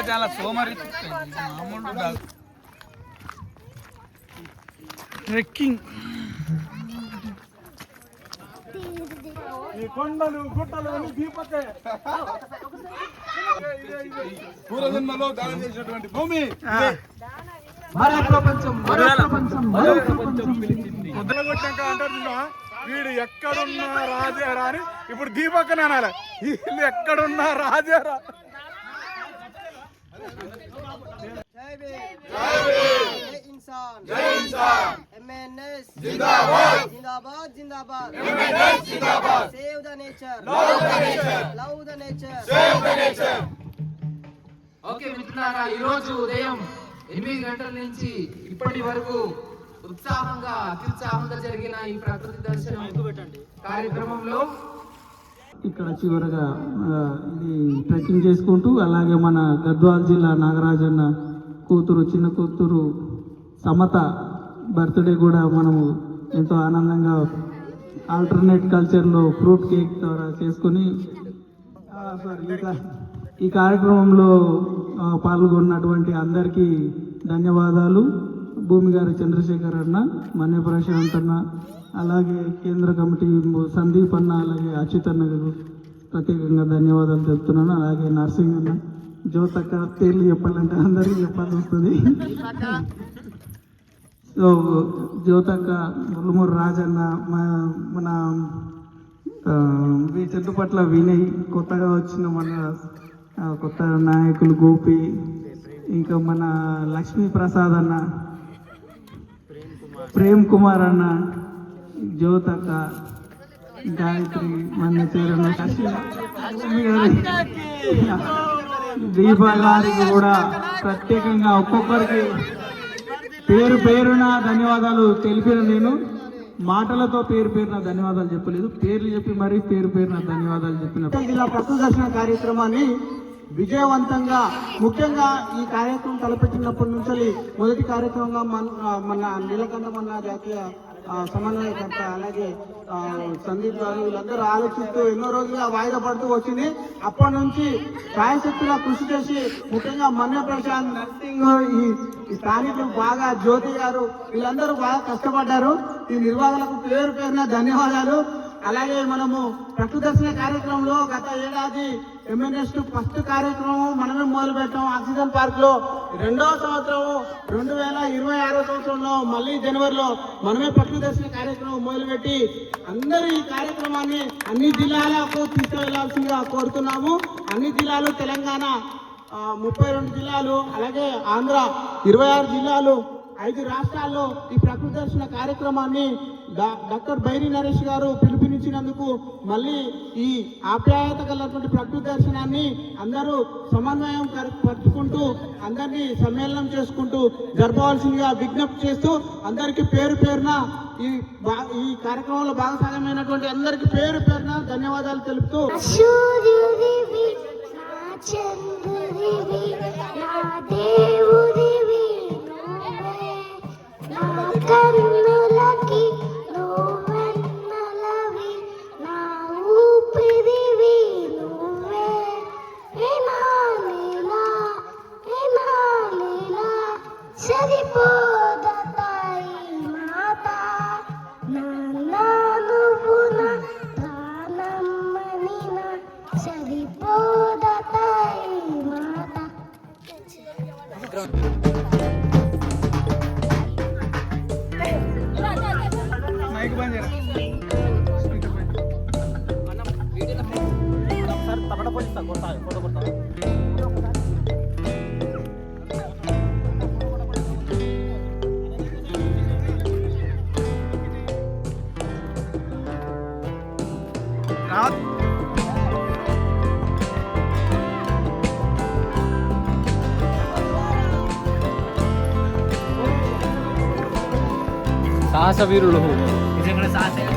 చాలా సోమరి మామూలు కాదు. ట్రెక్కింగ్ ఈ కొండలు గుట్టలు అన్ని దీపకే పూర్వజన్మలో దానం చేసినటువంటి భూమి ముద్దలగొట్టాక అంటారు వీడు ఎక్కడున్నా రాజారా అని. ఇప్పుడు దీపక్కనే అనాలి, వీళ్ళు ఎక్కడున్నా రాజారా. ఓకే మిత్రులారా, ఈరోజు ఉదయం 8 గంటల నుంచి ఇప్పటి వరకు ఉత్సాహంగా అత్యుత్సాహంగా జరిగిన ఈ ప్రకృతి దర్శనం కార్యక్రమంలో ఇక్కడ చివరగా ఇది ట్రెక్కింగ్ చేసుకుంటూ అలాగే మన గద్వాల జిల్లా నాగరాజన్న కూతురు చిన్న కూతురు సమత బర్త్డే కూడా మనము ఎంతో ఆనందంగా ఆల్టర్నేట్ కల్చర్లో ఫ్రూట్ కేక్ ద్వారా చేసుకొని ఈ కార్యక్రమంలో పాల్గొన్నటువంటి అందరికీ ధన్యవాదాలు. భూమి గారి చంద్రశేఖర్ అన్న, మన్య ప్రశాంత్ అన్న, అలాగే కేంద్ర కమిటీ సందీప్ అన్న, అలాగే అచ్యుత్ అన్న ప్రత్యేకంగా ధన్యవాదాలు తెలుపుతున్నాను. అలాగే నర్సింగ్ అన్న, జ్యోతక్క, పేర్లు చెప్పాలంటే అందరికీ చెప్పాల్సి వస్తుంది. సో జ్యోతక్క, ముళ్ళమూరు రాజన్న, మన చెట్టుపట్ల వినయ్, కొత్తగా వచ్చిన మన కొత్త నాయకులు గోపి, ఇంకా మన లక్ష్మీ ప్రసాద్ అన్న, ప్రేమ్ కుమార్ అన్న, జ్యోతక్క, గాయత్రి, మన చేరన్న, దీప గారికి కూడా ప్రత్యేకంగా ఒక్కొక్కరికి పేరు పేరున ధన్యవాదాలు తెలిపిన నేను. మాటలతో పేరు పేరున ధన్యవాదాలు చెప్పలేదు, పేర్లు చెప్పి మరీ పేరు పేరున ధన్యవాదాలు చెప్పిన జిల్లా ప్రకృతి దర్శన కార్యక్రమాన్ని విజయవంతంగా, ముఖ్యంగా ఈ కార్యక్రమం తలపెట్టినప్పటి నుంచి మొదటి కార్యక్రమంగా మన నీలకంఠమన్న జాతీయ సమన్వయకర్త, అలాగే సందీప్ గారు వీళ్ళందరూ ఆలోచిస్తూ ఎన్నో రోజులుగా వాయిదా పడుతూ వచ్చింది. అప్పటి నుంచి సాయశక్తిగా కృషి చేసి, ముఖ్యంగా మన్య ప్రశాంత్, నర్సింగ్, ఈ స్థానికులు బాగా, జ్యోతి గారు వీళ్ళందరూ బాగా కష్టపడ్డారు. ఈ నిర్వాహకులకు పేరు పేరున ధన్యవాదాలు. అలాగే మనము ప్రకృతి దర్శన కార్యక్రమంలో గత ఏడాది ఎంఎన్ఎస్ ఫస్ట్ కార్యక్రమం మనమే మొదలు పెట్టాం ఆక్సిజన్ పార్క్ లో. రెండవ సంవత్సరం 2026 సంవత్సరంలో మళ్ళీ జనవరిలో మనమే ప్రకృతి దర్శన కార్యక్రమం మొదలుపెట్టి అందరూ ఈ కార్యక్రమాన్ని అన్ని జిల్లాలకు తీసుకువెళ్లాల్సిందిగా కోరుతున్నాము. అన్ని జిల్లాలు, తెలంగాణ 32 జిల్లాలు, అలాగే ఆంధ్ర 26 జిల్లాలు, 5 రాష్ట్రాల్లో ఈ ప్రకృతి దర్శన కార్యక్రమాన్ని డాక్టర్ బైరి నరేష్ గారు పిలుపునిచ్చినందుకు మళ్ళీ ఈ ఆప్యాయత కలిగినటువంటి ప్రకృతి దర్శనాన్ని అందరూ సమన్వయం పరుచుకుంటూ అందరినీ సమ్మేళనం చేసుకుంటూ జరపవలసిందిగా విజ్ఞప్తి చేస్తూ అందరికీ పేరు పేరున ఈ కార్యక్రమంలో భాగస్వామ్యమైనటువంటి అందరికీ పేరు పేరున ధన్యవాదాలు తెలుపుతూ కన్నులకి నువ్వెన్నలవి, నా ఊపిరివి నువ్వే, వినాలిలా సరిపోదతాయి మాత, నాన్న నువ్వు నా ప్రాణమ్మని, నా సరిపోదతాయి మాత. సాహస వీరులు నిజంగా సాహస